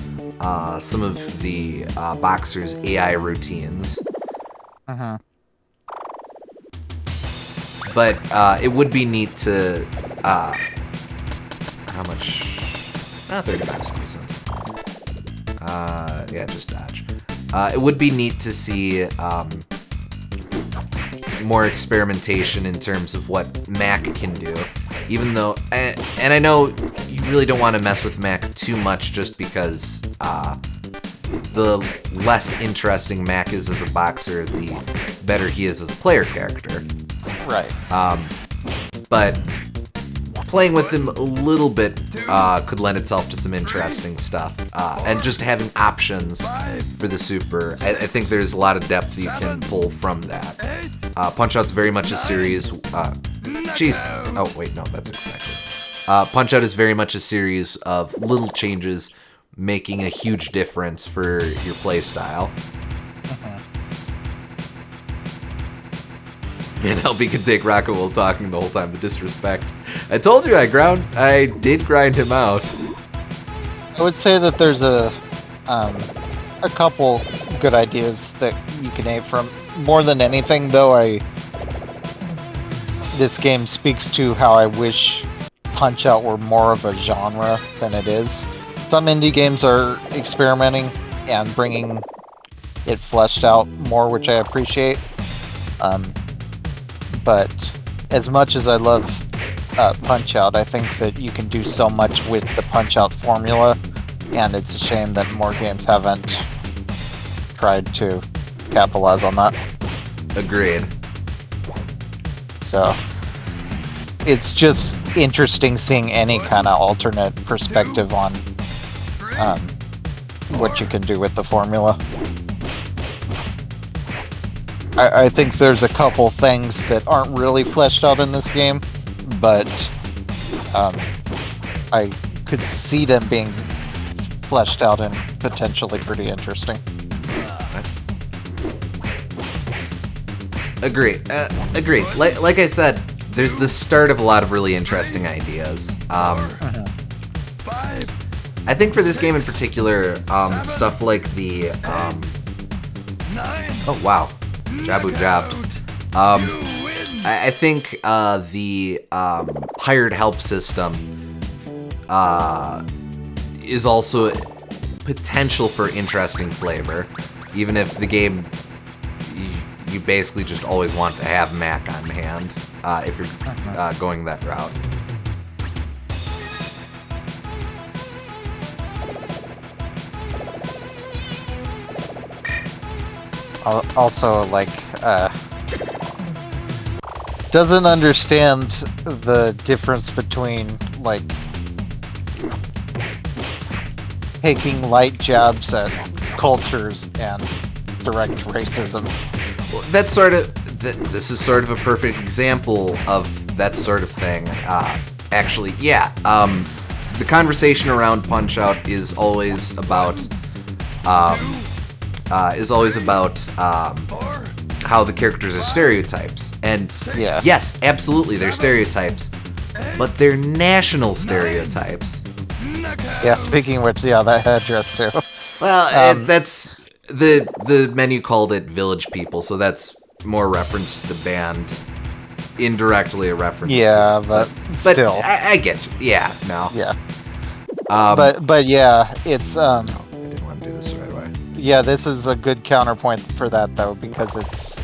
Speaker 1: some of the boxers' AI routines.
Speaker 2: Uh-huh.
Speaker 1: But it would be neat to how much? 35 is decent. Yeah, just dodge. It would be neat to see more experimentation in terms of what Mac can do. Even though, and I know you really don't want to mess with Mac too much, just because the less interesting Mac is as a boxer, the better he is as a player character.
Speaker 2: Right.
Speaker 1: But playing with him a little bit could lend itself to some interesting stuff. And just having options for the super, I think there's a lot of depth you can pull from that. Punch-Out's very much a series... Jeez. Oh, wait, no, that's expected. Punch-Out is very much a series of little changes making a huge difference for your playstyle. And LB can take Rocket while talking the whole time. The disrespect. I told you I did grind him out.
Speaker 2: I would say that there's a couple good ideas that you can aim from. More than anything, though, this game speaks to how I wish Punch-Out were more of a genre than it is. Some indie games are experimenting and bringing it fleshed out more, which I appreciate. But as much as I love Punch-Out, I think that you can do so much with the Punch-Out formula, and it's a shame that more games haven't tried to capitalize on that.
Speaker 1: Agreed.
Speaker 2: So, it's just interesting seeing any kind of alternate perspective on what you can do with the formula. I think there's a couple things that aren't really fleshed out in this game, but I could see them being fleshed out and potentially pretty interesting.
Speaker 1: Agreed. Agreed. Like I said, there's the start of a lot of really interesting ideas. I think for this game in particular, stuff like the... oh, wow. Jabu jabbed. I think the hired help system is also potential for interesting flavor, even if the game you basically just always want to have Mac on hand if you're going that route.
Speaker 2: Also, like, doesn't understand the difference between, like, taking light jabs at cultures and direct racism.
Speaker 1: Well, that's sort of... This is sort of a perfect example of that sort of thing. Actually, yeah. The conversation around Punch-Out is always about... how the characters are stereotypes. And
Speaker 2: yeah.
Speaker 1: Yes, absolutely, they're stereotypes. But they're national stereotypes.
Speaker 2: Yeah, speaking of which, yeah, that headdress too.
Speaker 1: Well, that's... The menu called it Village People, so that's more reference to the band. Indirectly a reference
Speaker 2: to... but still.
Speaker 1: I get you. Yeah, no.
Speaker 2: Yeah. But yeah, it's...
Speaker 1: I didn't want to do this right away.
Speaker 2: Yeah, this is a good counterpoint for that, though, because it's,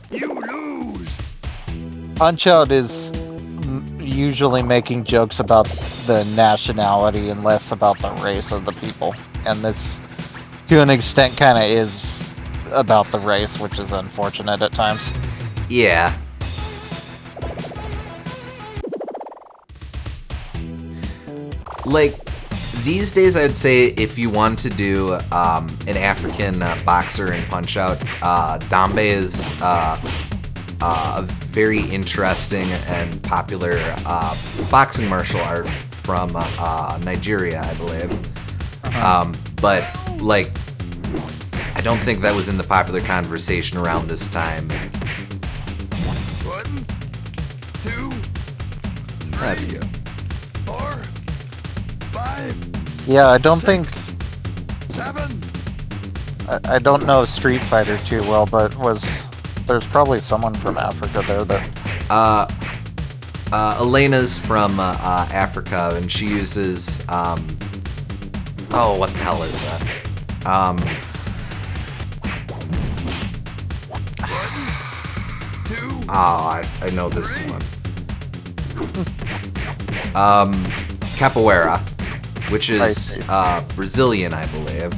Speaker 3: You lose!
Speaker 2: Punch-Out is usually making jokes about the nationality and less about the race of the people. And this, to an extent, kind of is about the race, which is unfortunate at times.
Speaker 1: Yeah. Like, these days I'd say if you want to do an African boxer in Punch-Out, Dambe is a very interesting and popular boxing martial art from Nigeria, I believe. But, like, I don't think that was in the popular conversation around this time.
Speaker 3: 1, 2,
Speaker 1: That's good.
Speaker 3: 4, 5,
Speaker 2: Yeah, I don't think...
Speaker 3: 7.
Speaker 2: I don't know Street Fighter too well, but there's probably someone from Africa there that...
Speaker 1: Elena's from Africa, and she uses, oh, what the hell is that? I know this one. Capoeira, which is Brazilian, I believe.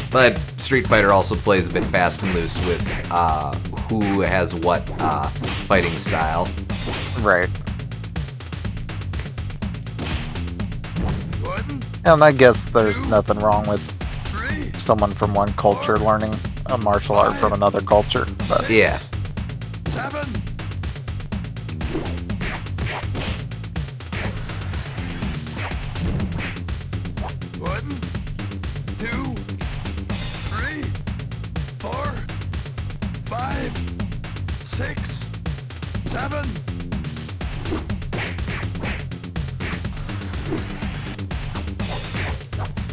Speaker 1: But Street Fighter also plays a bit fast and loose with who has what fighting style.
Speaker 2: Right. And I guess there's nothing wrong with
Speaker 3: 3,
Speaker 2: someone from one culture learning a martial art from another culture, but
Speaker 1: Yeah.
Speaker 3: 7, 1, 2, 3, 4, 5, 6, 7.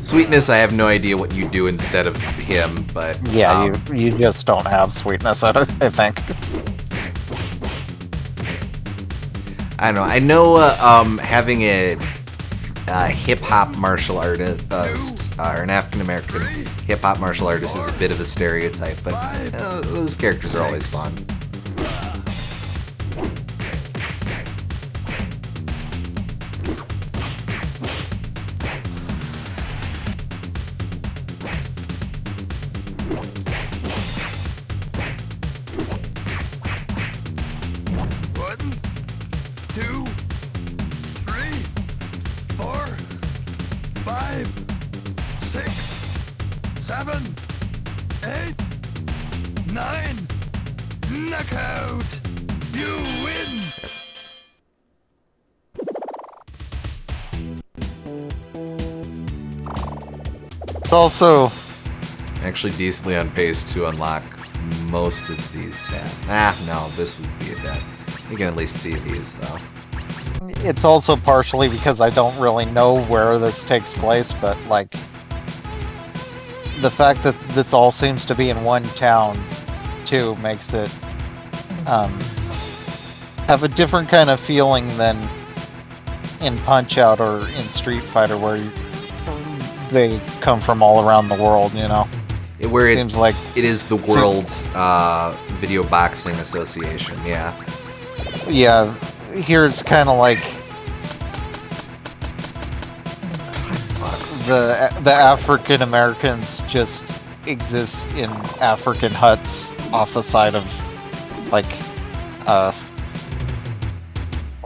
Speaker 1: Sweetness, I have no idea what you do instead of him, but
Speaker 2: yeah, you just don't have sweetness, I think.
Speaker 1: I don't know. I know having a hip-hop martial artist, or an African-American hip-hop martial artist is a bit of a stereotype, but those characters are always fun.
Speaker 3: Knockout! You win!
Speaker 2: It's also
Speaker 1: Actually decently on pace to unlock most of these stats. No, this would be a dead. You can at least see these, though.
Speaker 2: it's also partially because I don't really know where this takes place, but like the fact that this all seems to be in one town too makes it have a different kind of feeling than in Punch-Out or in Street Fighter, where they come from all around the world, you know.
Speaker 1: Where it
Speaker 2: seems like
Speaker 1: it is the World Video Boxing Association, yeah.
Speaker 2: Yeah, here it's kind of like the African Americans just exist in African huts off the side of like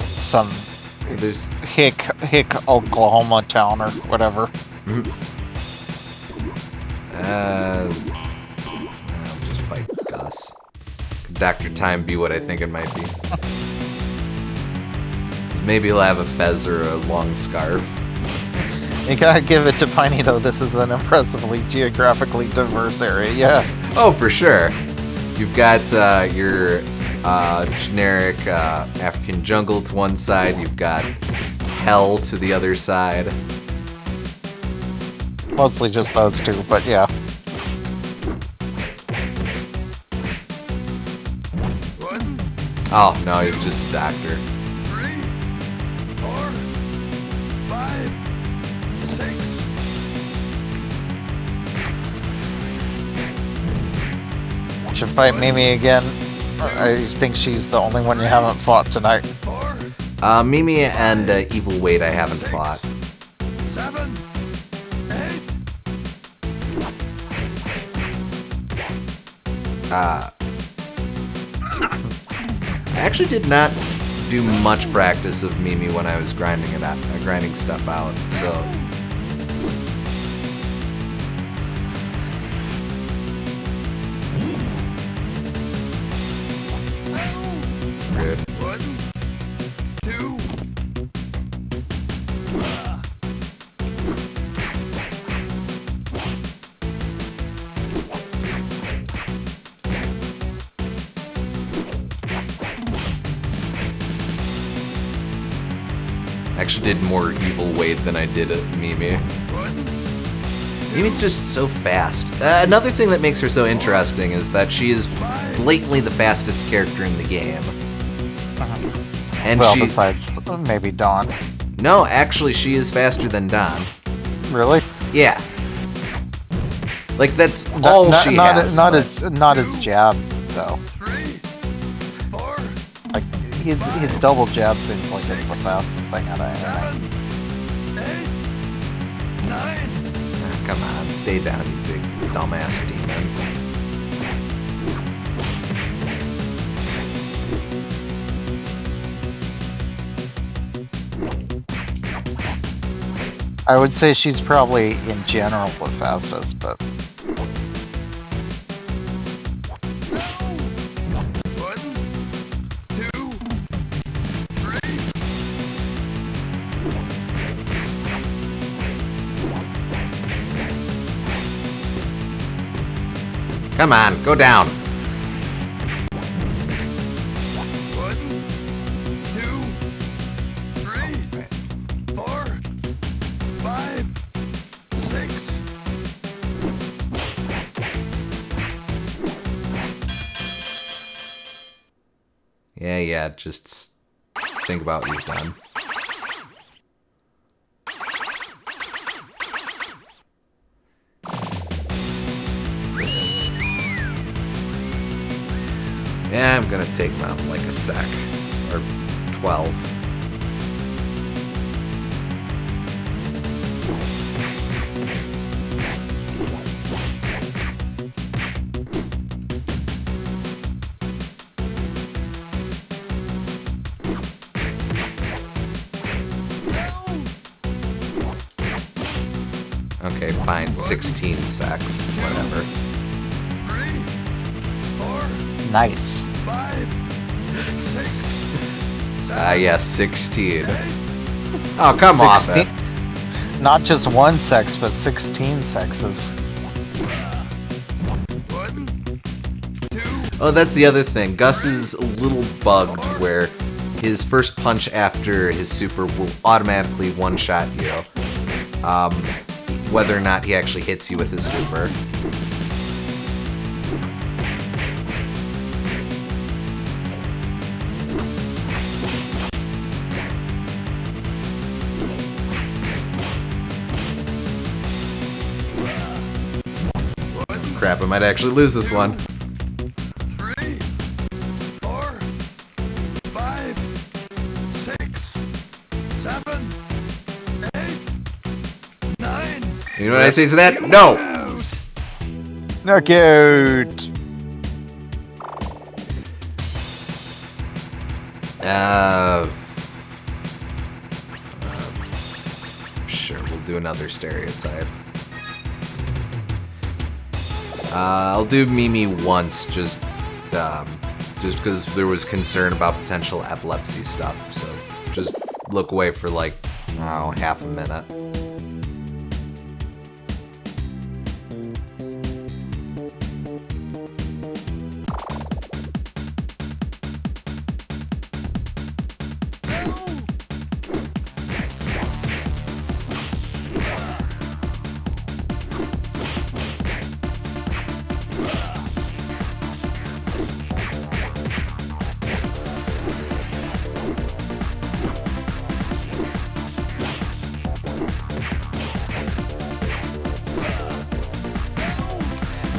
Speaker 2: some
Speaker 1: There's
Speaker 2: hick Oklahoma town or whatever.
Speaker 1: I'll just fight Gus. Could Dr. Time be what I think it might be? Maybe he'll have a fez or a long scarf.
Speaker 2: You gotta give it to Piney though, this is an impressively geographically diverse area, yeah.
Speaker 1: Oh, for sure. You've got your generic African jungle to one side, you've got hell to the other side.
Speaker 2: Mostly just those two, but yeah.
Speaker 1: Oh, no, he's just a doctor.
Speaker 3: 3, 4, 5, 6.
Speaker 2: Should fight Mimi again. I think she's the only one you haven't fought tonight.
Speaker 3: 4,
Speaker 1: Mimi and Evil Wade I haven't fought.
Speaker 3: 7, 8.
Speaker 1: I actually did not do much practice of Mimi when I was grinding it out, grinding stuff out, so... Good.
Speaker 3: 1, 2.
Speaker 1: I actually did more Evil Wade than I did Mimi.
Speaker 3: 1,
Speaker 1: Mimi's just so fast. Another thing that makes her so interesting is that she is blatantly the fastest character in the game. And
Speaker 2: Well,
Speaker 1: she...
Speaker 2: besides maybe Dawn.
Speaker 1: No, actually, she is faster than Don.
Speaker 2: Really?
Speaker 1: Yeah. Like, that's all she has.
Speaker 2: Not as jab though.
Speaker 3: 3, 4,
Speaker 2: Like his double jab seems like it's the fastest thing out of anything.
Speaker 3: 7, 8, 9.
Speaker 1: Ah, come on, stay down, you big dumbass demon.
Speaker 2: I would say she's probably in general the fastest, but
Speaker 3: 1, 2, 3.
Speaker 1: Come on, go down.
Speaker 3: 1, 2, 3, 4, 5, 6.
Speaker 1: Yeah, just think about what you've done. Yeah, I'm gonna take him out in like a sec. Or 12. Okay, fine. 16 secs. Whatever.
Speaker 3: 3, 4,
Speaker 2: nice.
Speaker 3: 5, 6,
Speaker 1: Yeah, 16. Oh, come off it.
Speaker 2: Not just one sex, but 16 sexes.
Speaker 3: 1, 2,
Speaker 1: Oh, that's the other thing. Gus is a little bugged where his first punch after his super will automatically one-shot you. Whether or not he actually hits you with his super. Crap, I might actually lose this one.
Speaker 3: 3, 4, 5, 6, 7, 8, 9.
Speaker 1: You know what I say to that? No!
Speaker 3: Out.
Speaker 2: Knockout!
Speaker 1: Sure, we'll do another stereotype. I'll do Mimi once, just because there was concern about potential epilepsy stuff, so just look away for like, oh, half a minute.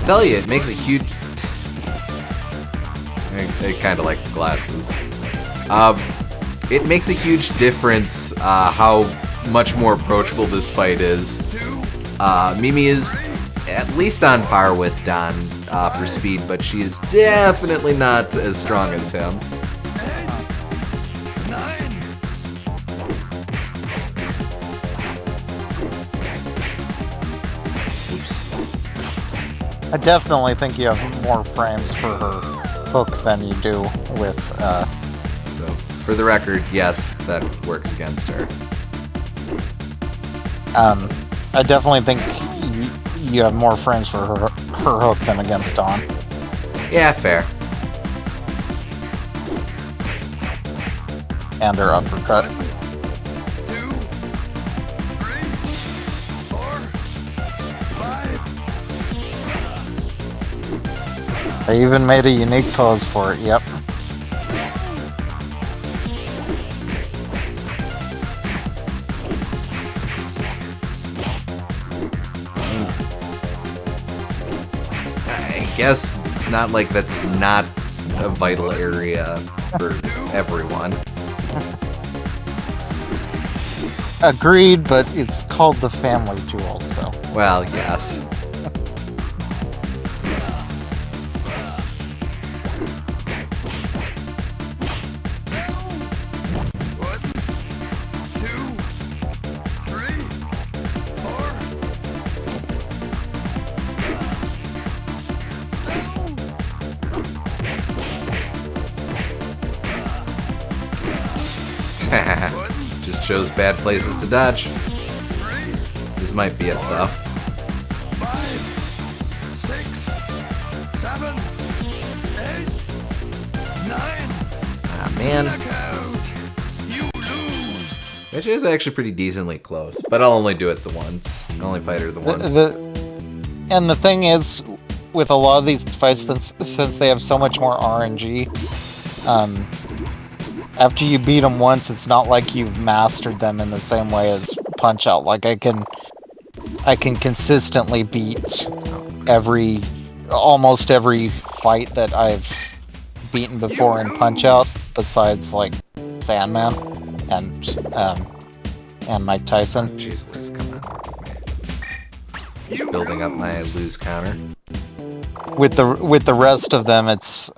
Speaker 1: Tell you, it makes a huge. I kind of like the glasses. It makes a huge difference how much more approachable this fight is. Mimi is at least on par with Don for speed, but she is definitely not as strong as him.
Speaker 3: 9.
Speaker 2: I definitely think you have more frames for her hook than you do with,
Speaker 1: So, for the record, yes, that works against her.
Speaker 2: I definitely think you have more frames for her hook than against Dawn.
Speaker 1: Yeah, fair.
Speaker 2: And her uppercut.
Speaker 3: 2, 3, 4, 5.
Speaker 2: I even made a unique pose for it, yep.
Speaker 1: I guess it's not like that's not a vital area for everyone.
Speaker 2: Agreed, but it's called the family jewel, so.
Speaker 1: Well, yes.
Speaker 3: 1, 2, 3,
Speaker 1: shows bad places to dodge. This might be it, though.
Speaker 3: 5, 6, 7, 8, 9.
Speaker 1: Ah, man.
Speaker 3: Knockout. You lose.
Speaker 1: Which is actually pretty decently close, but I'll only do it the once. I'll only fight her the once.
Speaker 2: And the thing is, with a lot of these fights, since they have so much more RNG, after you beat them once, it's not like you've mastered them in the same way as Punch-Out. Like, I can consistently beat almost every fight that I've beaten before in Punch-Out, besides, like, Sandman and Mike Tyson.
Speaker 1: Jeez, Liz, come on. Building up my lose counter.
Speaker 2: With the rest of them, it's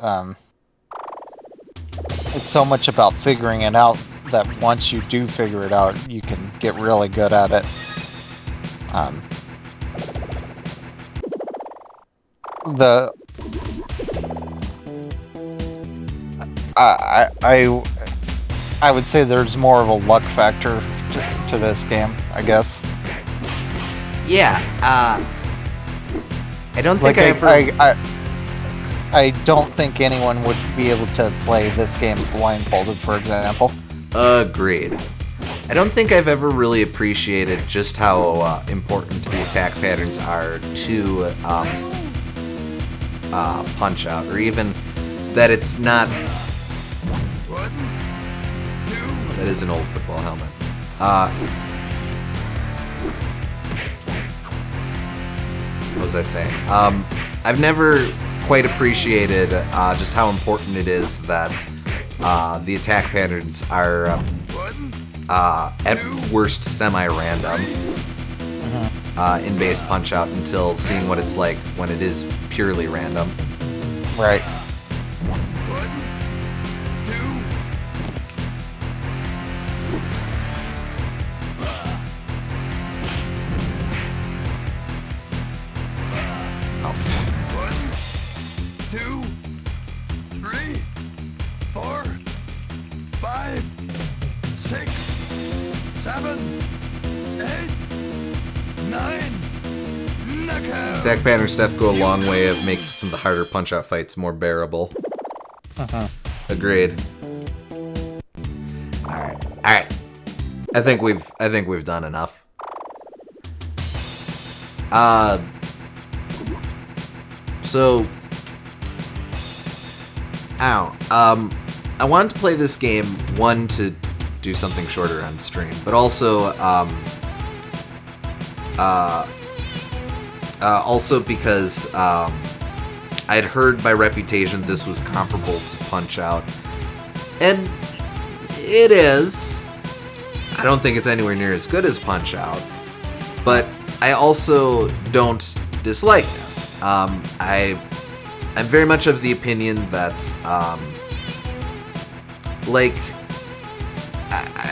Speaker 2: so much about figuring it out that once you do figure it out, you can get really good at it. I would say there's more of a luck factor to this game, I guess.
Speaker 1: Yeah, I don't think
Speaker 2: I don't think anyone would be able to play this game blindfolded, for example.
Speaker 1: Agreed. I don't think I've ever really appreciated just how important the attack patterns are to Punch-Out, or even that it's not... That is an old football helmet. What was I saying? I've never quite appreciated just how important it is that the attack patterns are at worst semi-random in base Punch-Out until seeing what it's like when it is purely random.
Speaker 2: Right.
Speaker 1: Attack pattern stuff go a long way of making some of the harder Punch-Out fights more bearable. Agreed. All right. I think we've done enough. So, I wanted to play this game, one, to do something shorter on stream, but also because I'd heard by reputation this was comparable to Punch-Out, and it is. I don't think it's anywhere near as good as Punch-Out, but I also don't dislike it. I'm very much of the opinion that,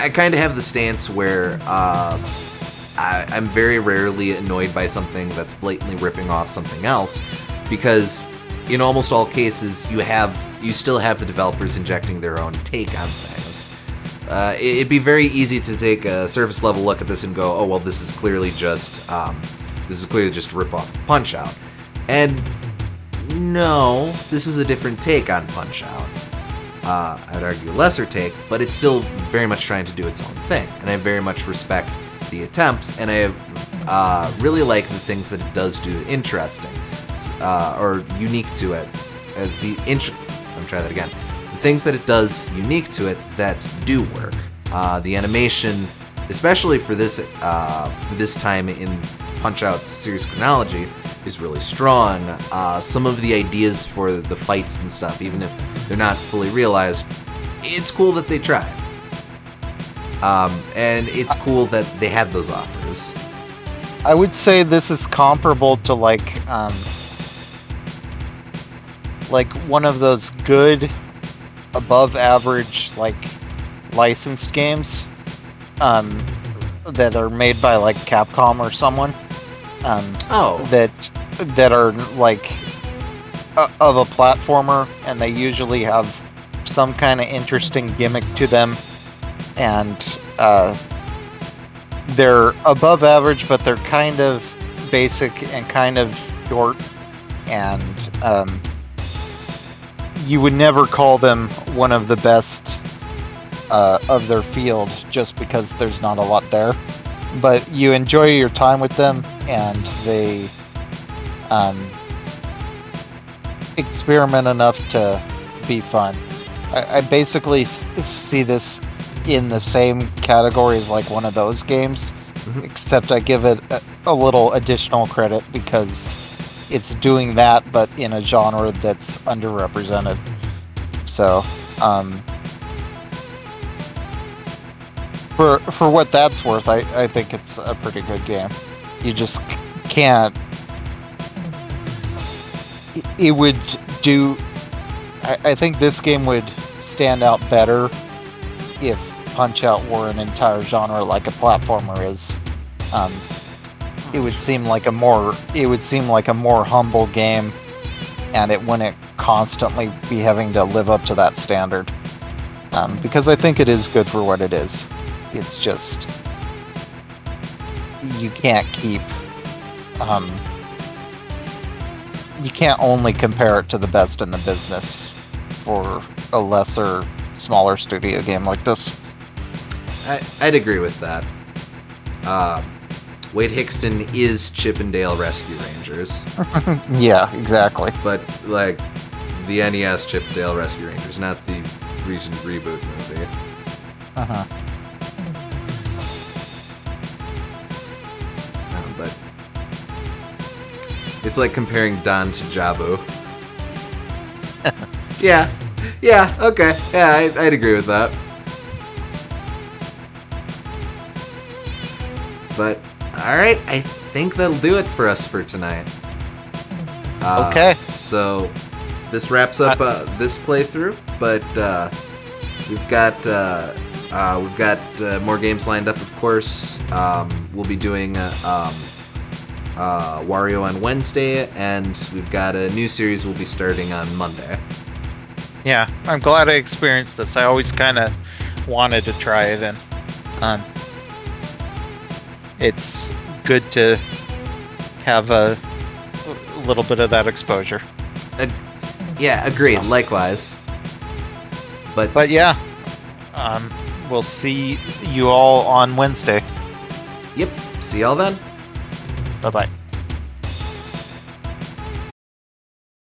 Speaker 1: I kind of have the stance where I'm very rarely annoyed by something that's blatantly ripping off something else, because in almost all cases you still have the developers injecting their own take on things. It'd be very easy to take a surface level look at this and go, oh well, this is clearly just a rip off of Punch-Out. And no, this is a different take on Punch-Out. I'd argue a lesser take, but it's still very much trying to do its own thing, and I very much respect the attempts, and I really like the things that it does do interesting, or unique to it. I'm trying that again. The things that it does unique to it that do work. The animation, especially for this time in Punch-Out's series chronology, is really strong. Some of the ideas for the fights and stuff, even if they're not fully realized, it's cool that they tried. And it's cool that they had those offers.
Speaker 2: I would say this is comparable to like one of those good, above average, like licensed games that are made by like Capcom or someone. That are like of a platformer, and they usually have some kind of interesting gimmick to them, and they're above average, but they're kind of basic and kind of short, and you would never call them one of the best of their field just because there's not a lot there. But you enjoy your time with them, and they experiment enough to be fun. I basically see this in the same category as like one of those games, except I give it a little additional credit because it's doing that, but in a genre that's underrepresented. So, for what that's worth, I think it's a pretty good game. You just can't. It would do. I think this game would stand out better if Punch-Out were an entire genre like a platformer is. It would seem like a more humble game, and it wouldn't constantly be having to live up to that standard. Because I think it is good for what it is. It's just you can't keep. You can't only compare it to the best in the business for a lesser, smaller studio game like this.
Speaker 1: I'd agree with that. Wade Hixton is Chippendale Rescue Rangers.
Speaker 2: Yeah, exactly.
Speaker 1: But, like, the NES Chippendale Rescue Rangers, not the recent reboot movie.
Speaker 2: Uh-huh.
Speaker 1: No, but it's like comparing Don to Jabu. Yeah, okay. Yeah, I'd agree with that. But, alright, I think that'll do it for us for tonight.
Speaker 2: Okay.
Speaker 1: So, this wraps up this playthrough, but we've got more games lined up, of course. We'll be doing Wario on Wednesday, and we've got a new series we'll be starting on Monday.
Speaker 2: Yeah, I'm glad I experienced this. I always kind of wanted to try it, and it's good to have a little bit of that exposure.
Speaker 1: Yeah, agreed. Likewise. But
Speaker 2: yeah, we'll see you all on Wednesday.
Speaker 1: Yep. See y'all then.
Speaker 2: Bye-bye.